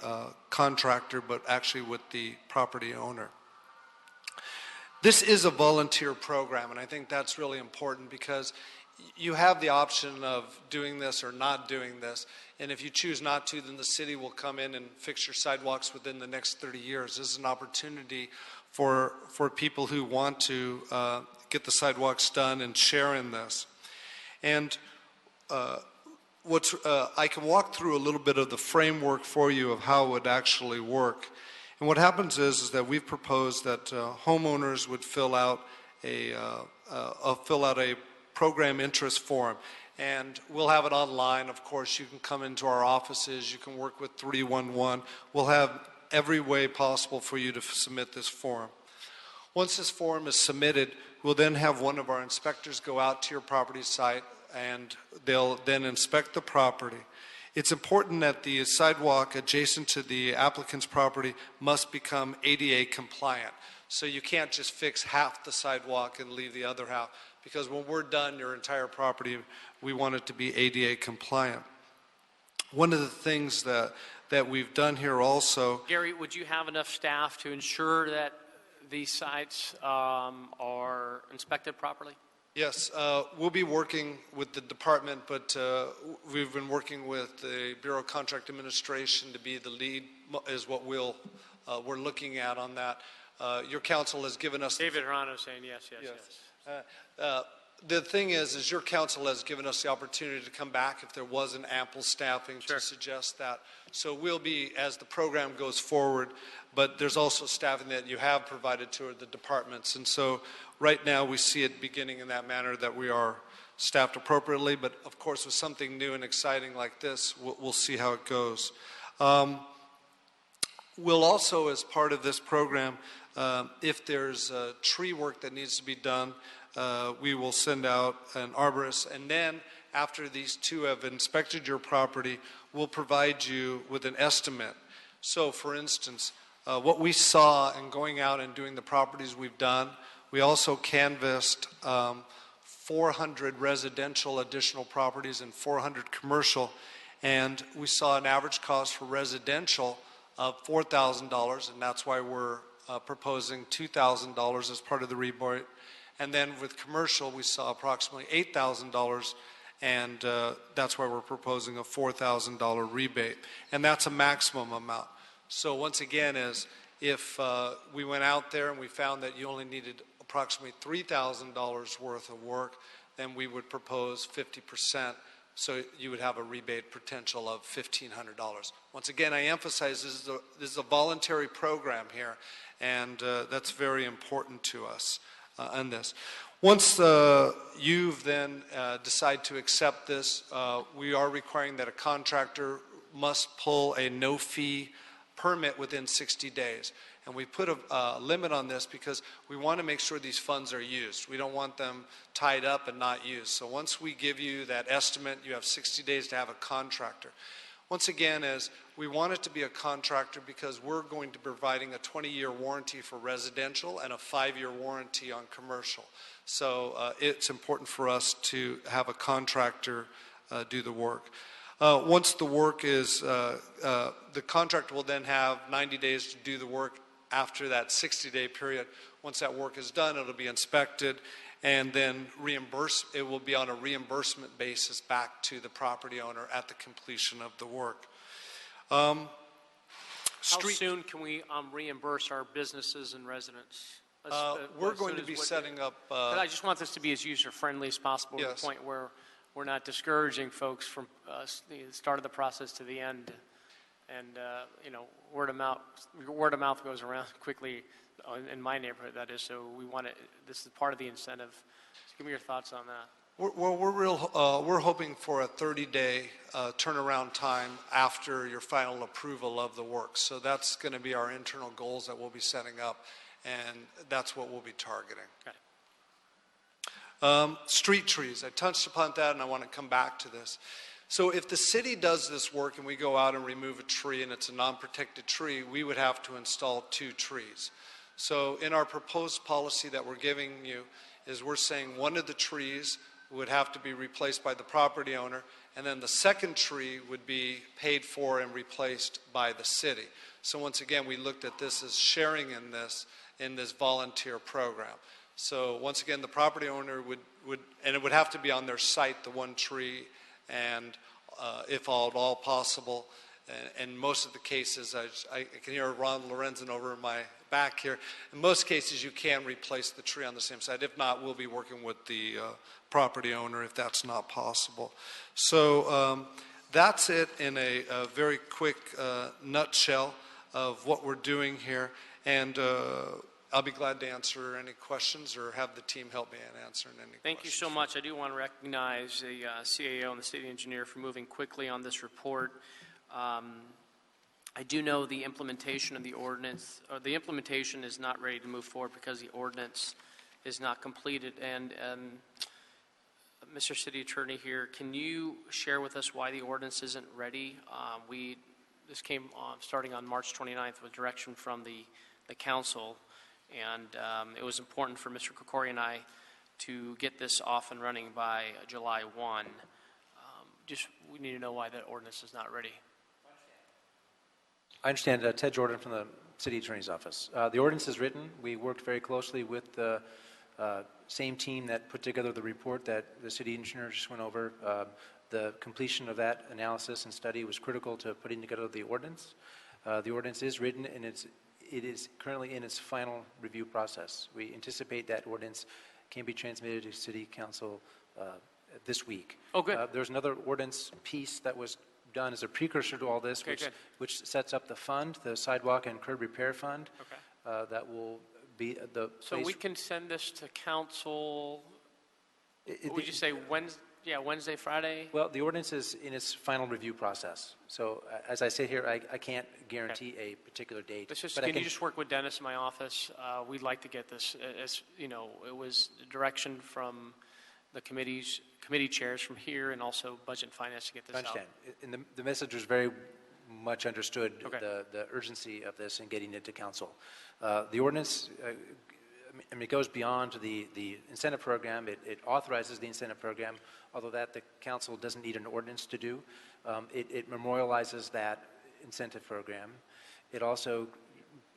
contractor, but actually with the property owner. This is a volunteer program, and I think that's really important because you have the option of doing this or not doing this, and if you choose not to, then the city will come in and fix your sidewalks within the next 30 years. This is an opportunity for people who want to get the sidewalks done and share in this. And I can walk through a little bit of the framework for you of how it would actually work. And what happens is that we've proposed that homeowners would fill out a program interest form. And we'll have it online. Of course, you can come into our offices. You can work with 311. We'll have every way possible for you to submit this form. Once this form is submitted, we'll then have one of our inspectors go out to your property site, and they'll then inspect the property. It's important that the sidewalk adjacent to the applicant's property must become ADA compliant. So you can't just fix half the sidewalk and leave the other half, because when we're done, your entire property, we want it to be ADA compliant. One of the things that we've done here also. Gary, would you have enough staff to ensure that these sites are inspected properly? Yes, we'll be working with the department, but we've been working with the Bureau of Contract Administration to be the lead, is what we're looking at on that. Your council has given us... David Hirano saying yes, yes, yes. The thing is your council has given us the opportunity to come back if there wasn't ample staffing to suggest that. So we'll be, as the program goes forward, but there's also staffing that you have provided to the departments. And so right now we see it beginning in that manner, that we are staffed appropriately. But of course, with something new and exciting like this, we'll see how it goes. We'll also, as part of this program, if there's tree work that needs to be done, we will send out an arborist, and then after these two have inspected your property, we'll provide you with an estimate. So for instance, what we saw in going out and doing the properties we've done, we also canvassed 400 residential additional properties and 400 commercial, and we saw an average cost for residential of $4,000, and that's why we're proposing $2,000 as part of the rebate. And then with commercial, we saw approximately $8,000, and that's why we're proposing a $4,000 rebate. And that's a maximum amount. So once again, if we went out there and we found that you only needed approximately $3,000 worth of work, then we would propose 50%. So you would have a rebate potential of $1,500. Once again, I emphasize this is a voluntary program here, and that's very important to us on this. Once you've then decide to accept this, we are requiring that a contractor must pull a no-fee permit within 60 days. And we put a limit on this because we want to make sure these funds are used. We don't want them tied up and not used. So once we give you that estimate, you have 60 days to have a contractor. Once again, we want it to be a contractor because we're going to be providing a 20-year warranty for residential and a 5-year warranty on commercial. So it's important for us to have a contractor do the work. Once the work is, the contractor will then have 90 days to do the work after that 60-day period. Once that work is done, it'll be inspected and then reimbursed. It will be on a reimbursement basis back to the property owner at the completion of the work. How soon can we reimburse our businesses and residents? We're going to be setting up... I just want this to be as user-friendly as possible, to the point where we're not discouraging folks from the start of the process to the end. And, word of mouth goes around quickly in my neighborhood, that is, so we want to, this is part of the incentive. So give me your thoughts on that. Well, we're hoping for a 30-day turnaround time after your final approval of the work. So that's going to be our internal goals that we'll be setting up, and that's what we'll be targeting. Okay. Street trees, I touched upon that, and I want to come back to this. So if the city does this work and we go out and remove a tree and it's a non-protected tree, we would have to install 2 trees. So in our proposed policy that we're giving you is we're saying one of the trees would have to be replaced by the property owner, and then the second tree would be paid for and replaced by the city. So once again, we looked at this as sharing in this volunteer program. So once again, the property owner would and it would have to be on their site, the one tree, and if at all possible, in most of the cases, I can hear Ron Lorenzen over in my back here. In most cases, you can replace the tree on the same site. If not, we'll be working with the property owner if that's not possible. So that's it in a very quick nutshell of what we're doing here. And I'll be glad to answer any questions or have the team help me in answering any questions. Thank you so much. I do want to recognize the CAO and the city engineer for moving quickly on this report. I do know the implementation of the ordinance, or the implementation is not ready to move forward because the ordinance is not completed. And Mr. City Attorney here, can you share with us why the ordinance isn't ready? This came starting on March 29th with direction from the council. and it was important for Mr. Kokori and I to get this off and running by July 1. We need to know why that ordinance is not ready. I understand. Ted Jordan from the City Attorney's Office. The ordinance is written. We worked very closely with the same team that put together the report that the city engineer just went over. The completion of that analysis and study was critical to putting together the ordinance. The ordinance is written, and it is currently in its final review process. We anticipate that ordinance can be transmitted to City Council this week. Oh, good. There's another ordinance piece that was done as a precursor to all this, Okay, which sets up the fund, the sidewalk and curb repair fund. Okay. That will be the So place. we can send this to council, would you say Wednesday, Friday? Well, the ordinance is in its final review process. So as I sit here, I can't guarantee a particular date. Can you just work with Dennis in my office? We'd like to get this, as you know, it was direction from the committee chairs from here and also Budget and Finance to get this I out. understand. And the message was very much understood, Okay. the urgency of this and getting it to council. The ordinance, it goes beyond the incentive program. It authorizes the incentive program, although that the council doesn't need an ordinance to do. It memorializes that incentive program. It also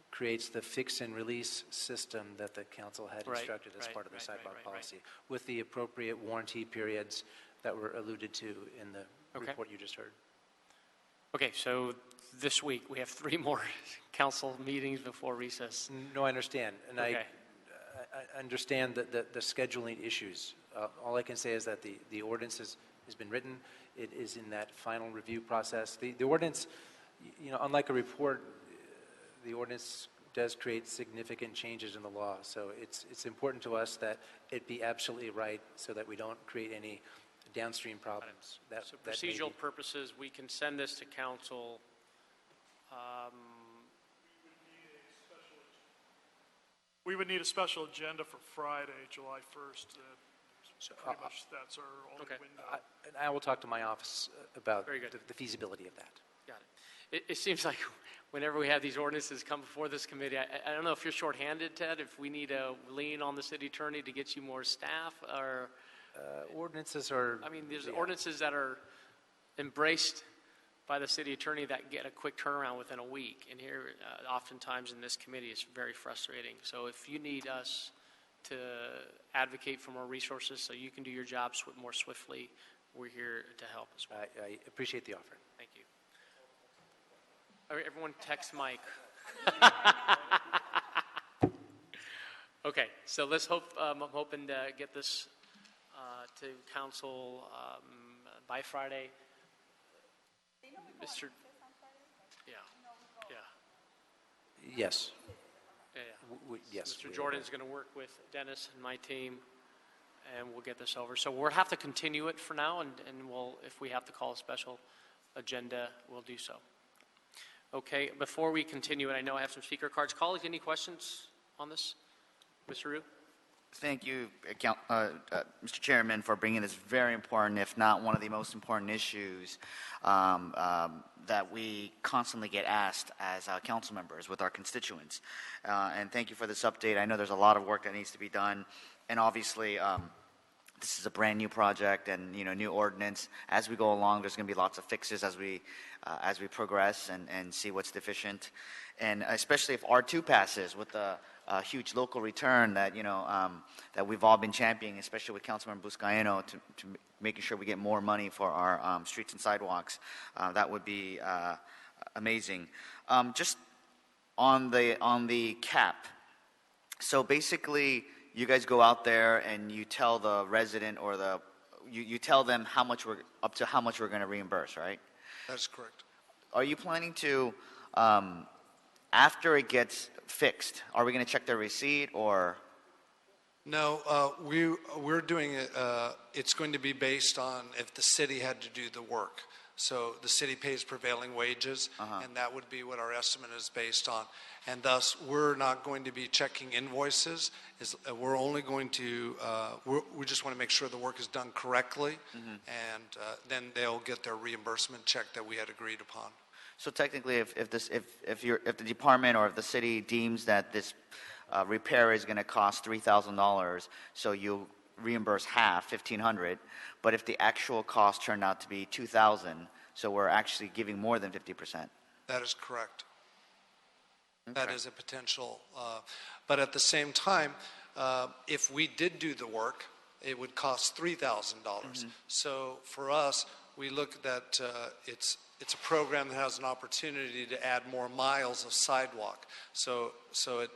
creates the fix and release system that the council had instructed as part of the sidewalk policy, with the appropriate warranty periods that were alluded to in the report you just heard. Okay, so this week we have 3 more council meetings before recess. No, I understand, and Okay. I understand that the scheduling issues. All I can say is that the ordinance has been written. It is in that final review process. The ordinance, unlike a report, the ordinance does create significant changes in the law. So it's important to us that it be absolutely right so that we don't create any downstream problems. So procedural purposes, we can send this to council. We would need a special agenda for Friday, July 1st. Pretty much that's our only window. And I will talk to my office about Very good. the feasibility of that. Got it. It seems like whenever we have these ordinances come before this committee, I don't know if you're shorthanded, Ted, if we need to lean on the city attorney to get you more staff, or... ordinances are... I mean, there's ordinances that are embraced by the city attorney that get a quick turnaround within a week. And here, oftentimes in this committee, it's very frustrating. So if you need us to advocate for more resources so you can do your job more swiftly, we're here to help as well. I appreciate the offer. Thank you. All right, everyone text Mike. Okay, so let's hope, I'm hoping to get this to council by Friday. Mr. Yes. Yes. Mr. Jordan's going to work with Dennis and my team, and we'll get this over. So we'll have to continue it for now, and we'll, if we have to call a special agenda, we'll do so. Okay, before we continue, and I know I have some speaker cards. Colleagues, any questions on this? Mr. Rue? Thank you, Mr. Chairman, for bringing this very important, if not one of the most important issues that we constantly get asked as council members with our constituents. And thank you for this update. I know there's a lot of work that needs to be done, and obviously this is a brand new project and new ordinance. As we go along, there's going to be lots of fixes as we progress and see what's deficient, and especially if R2 passes with the huge local return that that we've all been championing, especially with Councilmember Buscaino, to making sure we get more money for our streets and sidewalks. That would be amazing. Just on the cap. So basically, you guys go out there and you tell the resident or you tell them how much we're going to reimburse, right? That's correct. Are you planning to, after it gets fixed, are we going to check their receipt or? No, we're doing it. It's going to be based on if the city had to do the work. So the city pays prevailing wages, and that would be what our estimate is based on. And thus, we're not going to be checking invoices. We're only going to, we just want to make sure the work is done correctly, and then they'll get their reimbursement check that we had agreed upon. So technically, if the department or if the city deems that this repair is going to cost $3,000, so you reimburse half, $1,500. But if the actual cost turned out to be $2,000, so we're actually giving more than 50%. That is correct. Okay. That is a potential. But at the same time, if we did do the work, it would cost $3,000. So for us, we look at that it's a program that has an opportunity to add more miles of sidewalk. So it,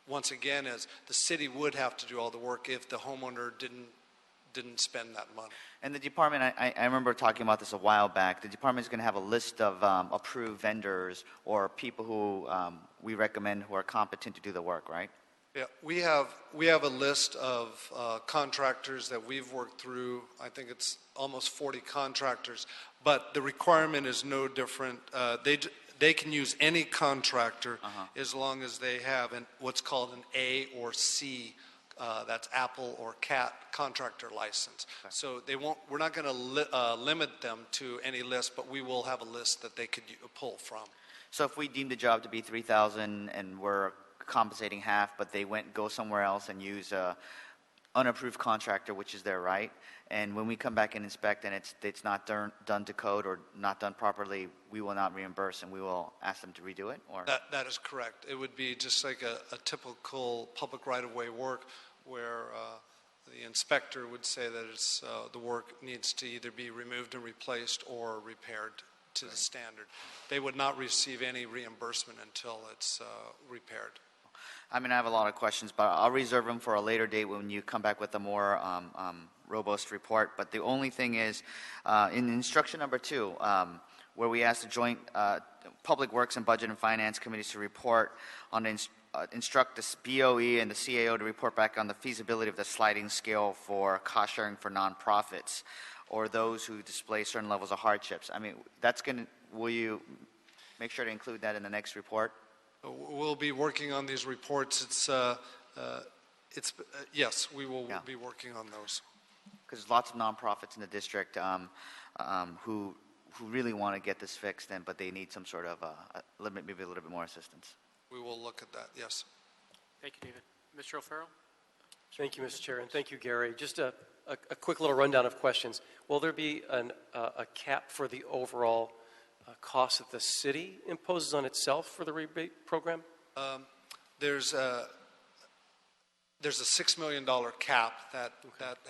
once again, is the city would have to do all the work if the homeowner didn't spend that money. And the department, I remember talking about this a while back, the department is going to have a list of approved vendors or people who we recommend who are competent to do the work, right? Yeah, we have a list of contractors that we've worked through. I think it's almost 40 contractors, but the requirement is no different. They can use any contractor as long as they have what's called an A or C, that's Apple or CAT contractor license. Okay. So they won't. We're not going to limit them to any list, but we will have a list that they could pull from. So if we deem the job to be $3,000 and we're compensating half, but they go somewhere else and use a unapproved contractor, which is their right, and when we come back and inspect and it's not done to code or not done properly, we will not reimburse and we will ask them to redo it? Or That is correct. It would be just like a typical public right-of-way work where the inspector would say that it's, the work needs to either be removed and replaced or repaired to the standard. They would not receive any reimbursement until it's repaired. I mean, I have a lot of questions, but I'll reserve them for a later date when you come back with a more robust report. But the only thing is, in instruction number 2, where we asked the joint Public Works and Budget and Finance Committees to report on instruct the BOE and the CAO to report back on the feasibility of the sliding scale for cost sharing for nonprofits or those who display certain levels of hardships. I mean, will you make sure to include that in the next report? We'll be working on these reports. Yes, we will be working on those. Because there's lots of nonprofits in the district who really want to get this fixed, but they need some sort of maybe a little bit more assistance. We will look at that, yes. Thank you, David. Mr. O'Farrell? Thank you, Mr. Chair, and thank you, Gary. Just a quick little rundown of questions. Will there be a cap for the overall cost that the city imposes on itself for the rebate program? There's a $6 million cap that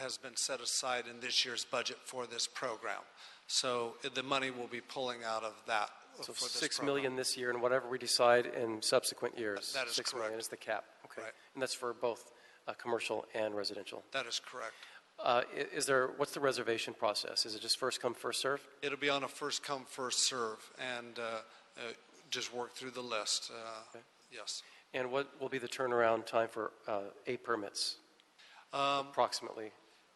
has been set aside in this year's budget for this program. So the money will be pulling out of that. So $6 million this year, and whatever we decide in subsequent years. That is $6 correct. million is the cap. Okay, right. And that's for both commercial and residential. That is correct. What's the reservation process? Is it just first come, first serve? It'll be on a first come, first serve, and just work through the list. Okay. Yes. And what will be the turnaround time for A permits, approximately?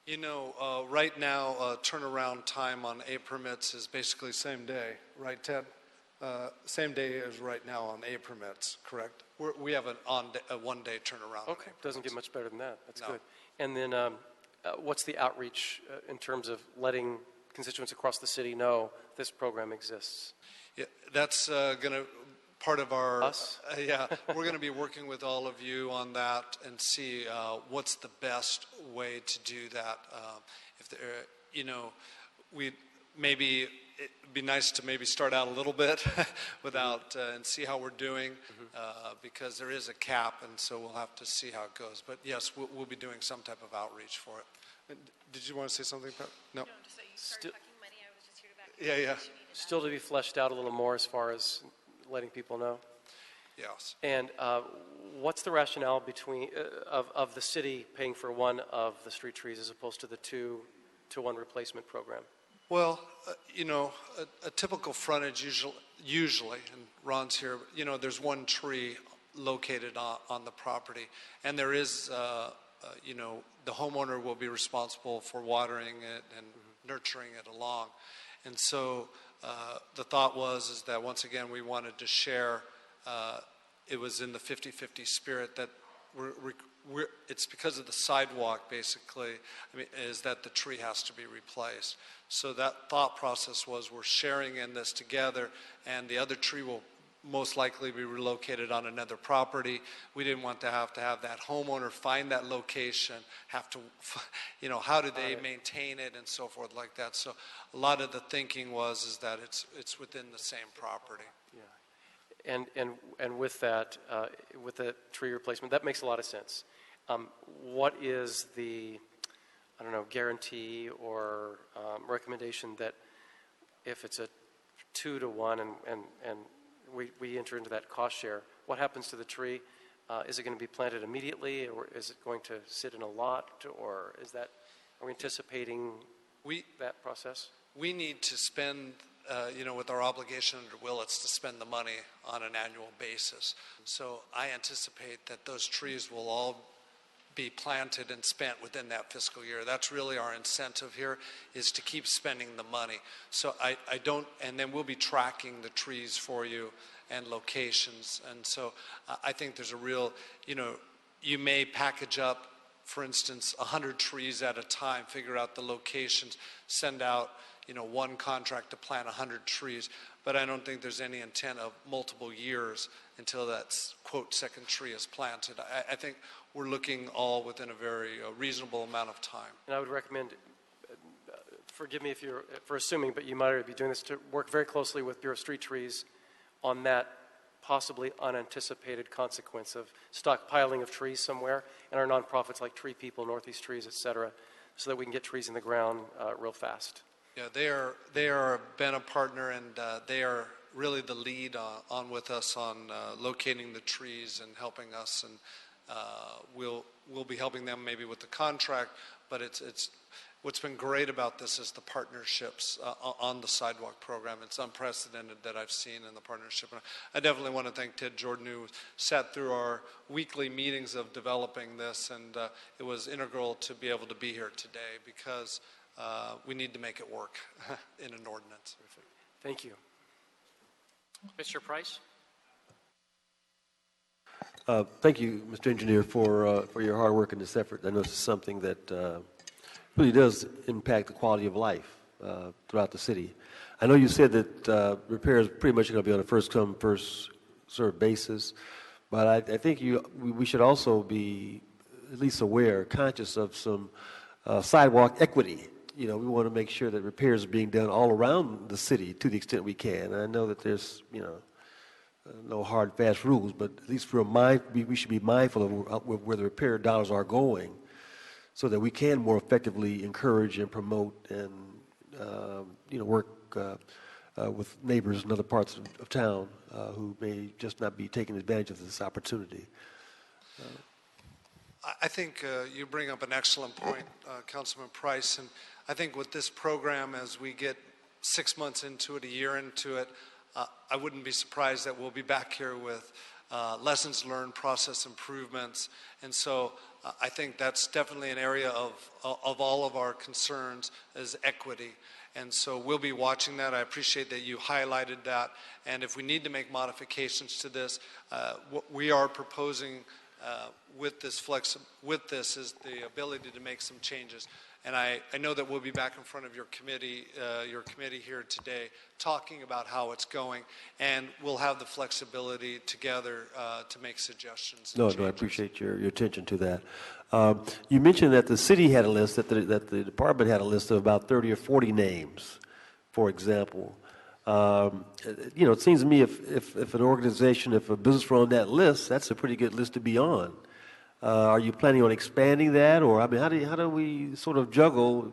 You know, right now, turnaround time on A permits is basically same day, right, Ted? Same day as right now on A permits, correct? We have a one-day turnaround. Okay, doesn't get much better than that. That's No. good. And then what's the outreach in terms of letting constituents across the city know this program exists? Yeah, that's going to part of our us. Yeah, we're going to be working with all of you on that and see what's the best way to do that. If there, it'd be nice to maybe start out a little bit without and see how we're doing because there is a cap, and so we'll have to see how it goes. But yes, we'll be doing some type of outreach for it. Did you want to say something, Pat? No. Just that you started talking money. I was just here to back Yeah. Still to be fleshed out a little more as far as letting people know. Yes. And what's the rationale between of the city paying for one of the street trees as opposed to the 2-to-1 replacement program? Well, a typical frontage usually, and Ron's here, there's one tree located on the property, and there is, the homeowner will be responsible for watering it and nurturing it along. And so the thought is that once again we wanted to share, it was in the 50-50 spirit that it's because of the sidewalk basically, is that the tree has to be replaced. So that thought process was we're sharing in this together, and the other tree will most likely be relocated on another property. We didn't want to have that homeowner find that location, have to, how do they maintain it and so forth like that. So a lot of the thinking is that it's within the same property. Yeah. And with that, with the tree replacement, that makes a lot of sense. What is the, guarantee or recommendation that if it's a 2-to-1 and we enter into that cost share, what happens to the tree? Is it going to be planted immediately, or is it going to sit in a lot, or are we anticipating that process? We need to spend, with our obligation under Willits to spend the money on an annual basis. So I anticipate that those trees will all be planted and spent within that fiscal year. That's really our incentive here, is to keep spending the money. So I don't, and then we'll be tracking the trees for you and locations. And so I think there's a real, you may package up, for instance, 100 trees at a time, figure out the locations, send out, one contract to plant 100 trees. But I don't think there's any intent of multiple years until that, quote, second tree is planted. I think we're looking all within a very reasonable amount of time. And I would recommend, forgive me for assuming, but you might already be doing this, to work very closely with Bureau of Street Trees on that possibly unanticipated consequence of stockpiling of trees somewhere, and our nonprofits like Tree People, Northeast Trees, et cetera, so that we can get trees in the ground real fast. Yeah, they are been a partner, and they are really the lead on with us on locating the trees and helping us, and we'll be helping them maybe with the contract. But it's what's been great about this is the partnerships on the Sidewalk program. It's unprecedented that I've seen in the partnership. And I definitely want to thank Ted Jordan, who sat through our weekly meetings of developing this, and it was integral to be able to be here today, because we need to make it work in an ordinance. Thank you. Mr. Price? Thank you, Mr. Engineer, for your hard work in this effort. I know this is something that really does impact the quality of life throughout the city. I know you said that repairs pretty much going to be on a first-come, first-served basis, but I think we should also be at least aware, conscious of some sidewalk equity. We want to make sure that repairs are being done all around the city to the extent we can. And I know that there's, no hard, fast rules, but at least we should be mindful of where the repair dollars are going, so that we can more effectively encourage and promote and, work with neighbors in other parts of town who may just not be taking advantage of this opportunity. I think you bring up an excellent point, Councilman Price, and I think with this program, as we get 6 months into it, a year into it, I wouldn't be surprised that we'll be back here with lessons learned, process improvements, and so I think that's definitely an area of all of our concerns is equity. And so we'll be watching that. I appreciate that you highlighted that. And if we need to make modifications to this, what we are proposing with this is the ability to make some changes. And I know that we'll be back in front of your committee here today, talking about how it's going, and we'll have the flexibility together to make suggestions. No, I appreciate your attention to that. You mentioned that the city had a list, that the department had a list of about 30 or 40 names, for example. It seems to me if an organization, if a business were on that list, that's a pretty good list to be on. Are you planning on expanding that, or how do we sort of juggle,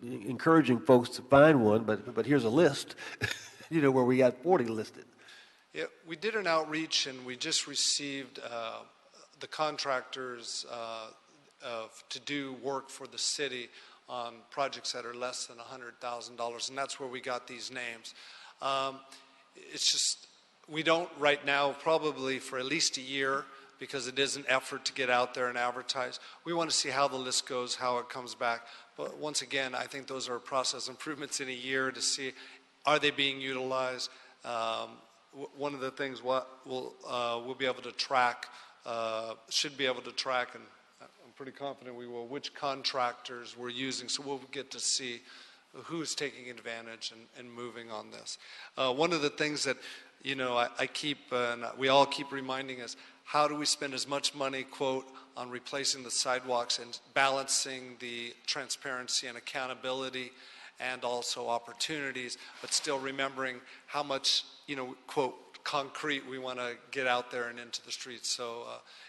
encouraging folks to find one, but here's a list, where we got 40 listed? Yeah, we did an outreach, and we just received the contractors to do work for the city on projects that are less than $100,000, and that's where we got these names. It's just, we don't right now, probably for at least a year, because it is an effort to get out there and advertise. We want to see how the list goes, how it comes back. But once again, I think those are process improvements in a year to see, are they being utilized? One of the things we'll be able to track, should be able to track, and I'm pretty confident we will, which contractors we're using, so we'll get to see who's taking advantage and moving on this. One of the things that, you know, I keep, and we all keep reminding us, how do we spend as much money, quote, on replacing the sidewalks and balancing the transparency and accountability and also opportunities, but still remembering how much, you know, quote, concrete we want to get out there and into the streets. So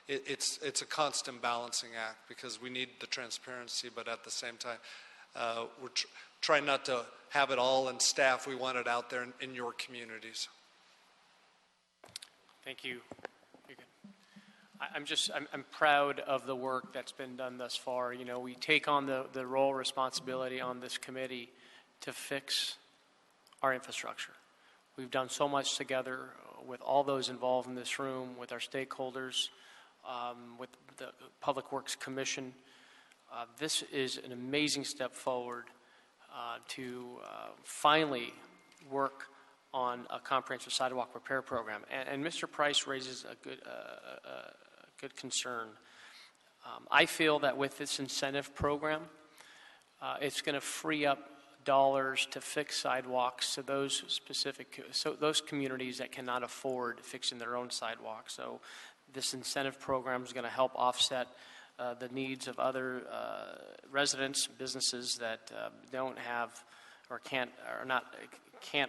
it's a constant balancing act because we need the transparency, but at the same time, we're trying not to have it all in staff. We want it out there in your communities. Thank you. You're good. I'm proud of the work that's been done thus far. You know, we take on the role responsibility on this committee to fix our infrastructure. We've done so much together with all those involved in this room, with our stakeholders, with the Public Works Commission. This is an amazing step forward to finally work on a comprehensive sidewalk repair program. And Mr. Price raises a good concern. I feel that with this incentive program, it's going to free up dollars to fix sidewalks to those those communities that cannot afford fixing their own sidewalks. So this incentive program is going to help offset the needs of other residents, businesses that don't have or can't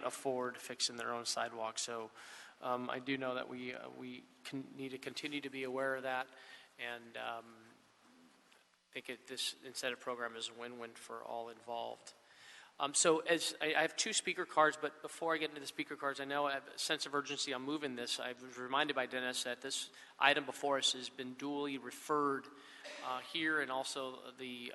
afford fixing their own sidewalks. So I do know that we need to continue to be aware of that, and think this incentive program is a win-win for all involved. So as I have two speaker cards, but before I get into the speaker cards, I know I have a sense of urgency on moving this. I was reminded by Dennis that this item before us has been duly referred here and also the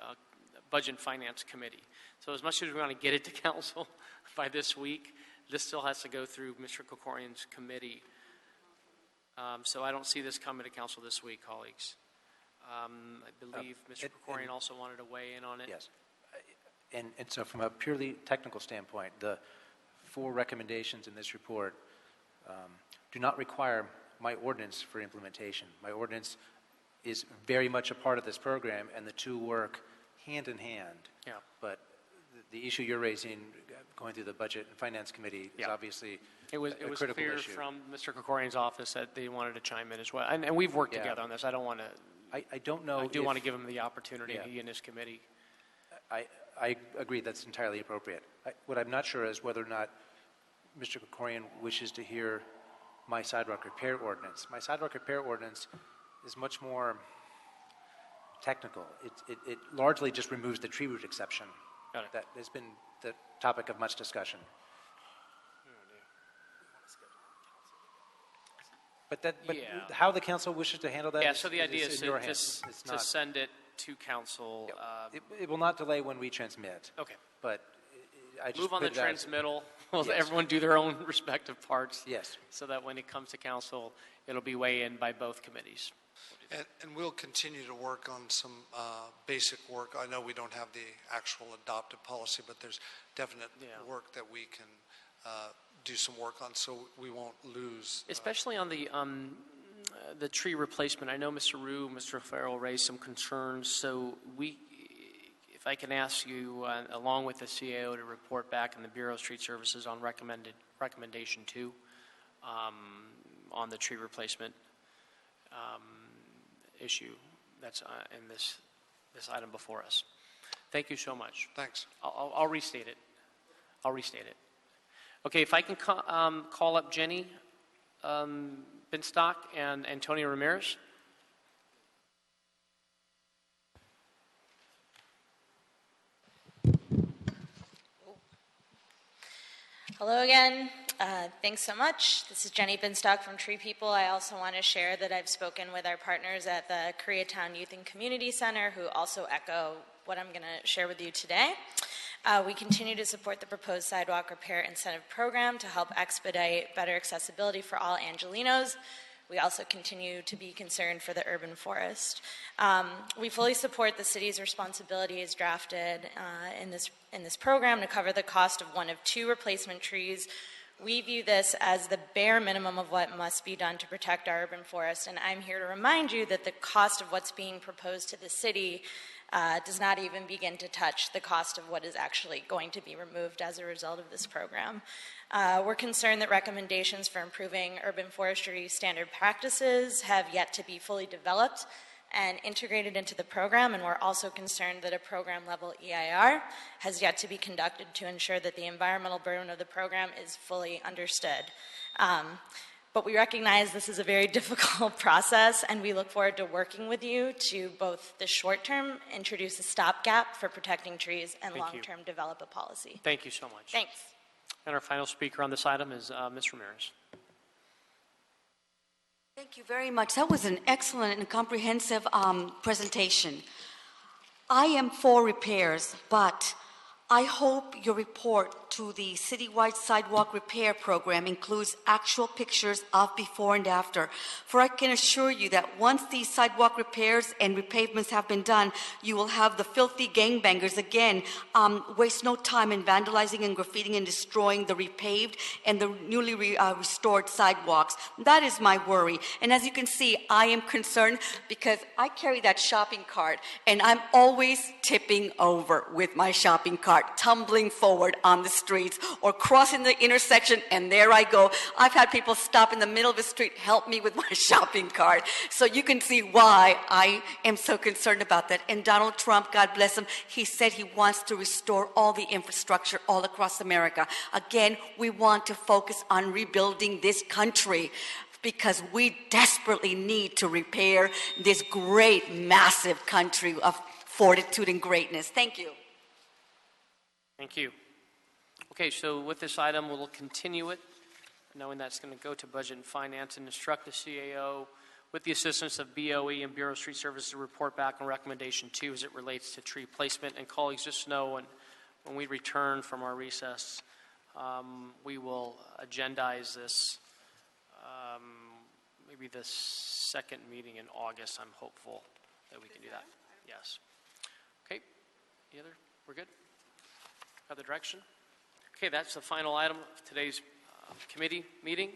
Budget and Finance Committee. So as much as we want to get it to council by this week, this still has to go through Mr. Krikorian's committee. So I don't see this coming to council this week, colleagues. I believe Mr. Krikorian also wanted to weigh in on it. Yes. And so from a purely technical standpoint, the 4 recommendations in this report do not require my ordinance for implementation. My ordinance is very much a part of this program, and the two work hand in hand. Yeah. But the issue you're raising, going through the Budget and Finance Committee, is obviously it was critical clear issue. from Mr. Krikorian's office that they wanted to chime in as well. And we've worked together on this. I don't want to... I don't know I do want to give him the opportunity, he and his committee. I agree that's entirely appropriate. What I'm not sure is whether or not Mr. Krikorian wishes to hear my sidewalk repair ordinance. My sidewalk repair ordinance is much more technical. It largely just removes the tree root exception. Got it. That has been the topic of much discussion. But how the council wishes to handle that Yeah, so the idea is in your to hands. It's not, send it to council. it will not delay when we transmit. Okay. But I just Move on the put that- transmittal. We'll Yes. everyone do their own respective parts. Yes. So that when it comes to council, it'll be weighed in by both committees. And we'll continue to work on some basic work. I know we don't have the actual adopted policy, but there's definite work that we can do some work on, so we won't lose. Especially on the tree replacement. I know Mr. Rue, Mr. Farrell raised some concerns. So if I can ask you, along with the CAO, to report back in the Bureau of Street Services on recommendation 2 on the tree replacement issue that's in this item before us. Thank you so much. Thanks. I'll restate it. Okay, if I can call up Jenny Brinskock and Antonia Ramirez. Hello again. Thanks so much. This is Jenny Brinskock from Tree People. I also want to share that I've spoken with our partners at the Koreatown Youth and Community Center, who also echo what I'm going to share with you today. We continue to support the proposed sidewalk repair incentive program to help expedite better accessibility for all Angelinos. We also continue to be concerned for the urban forest. We fully support the city's responsibility as drafted in this program to cover the cost of one of 2 replacement trees. We view this as the bare minimum of what must be done to protect our urban forest, and I'm here to remind you that the cost of what's being proposed to the city does not even begin to touch the cost of what is actually going to be removed as a result of this program. We're concerned that recommendations for improving urban forestry standard practices have yet to be fully developed and integrated into the program, and we're also concerned that a program-level EIR has yet to be conducted to ensure that the environmental burden of the program is fully understood. But we recognize this is a very difficult process, and we look forward to working with you to both the short term introduce a stopgap for protecting trees and long term develop a policy. Thank you so much. Thanks. And our final speaker on this item is Ms. Ramirez. Thank you very much. That was an excellent and comprehensive presentation. I am for repairs, but I hope your report to the citywide sidewalk repair program includes actual pictures of before and after. For I can assure you that once these sidewalk repairs and repavements have been done, you will have the filthy gangbangers again waste no time in vandalizing and graffitiing and destroying the repaved and the newly restored sidewalks. That is my worry. And as you can see, I am concerned because I carry that shopping cart and I'm always tipping over with my shopping cart, tumbling forward on the streets or crossing the intersection, and there I go. I've had people stop in the middle of the street, help me with my shopping cart. So you can see why I am so concerned about that. And Donald Trump, God bless him, he said he wants to restore all the infrastructure all across America. Again, we want to focus on rebuilding this country, because we desperately need to repair this great, massive country of fortitude and greatness. Thank you. Thank you. Okay, so with this item, we'll continue it, knowing that's going to go to Budget and Finance, and instruct the CAO, with the assistance of BOE and Bureau of Street Services, to report back on recommendation 2 as it relates to tree placement. And colleagues, just know when we return from our recess, we will agendize this, maybe the second meeting in August. I'm hopeful that we can do that. Yes. Okay. Any other? We're good? Got the direction? Okay, that's the final item of today's committee meeting.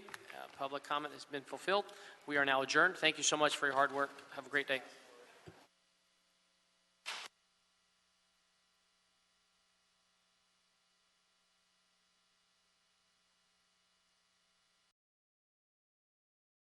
Public comment has been fulfilled. We are now adjourned. Thank you so much for your hard work. Have a great day.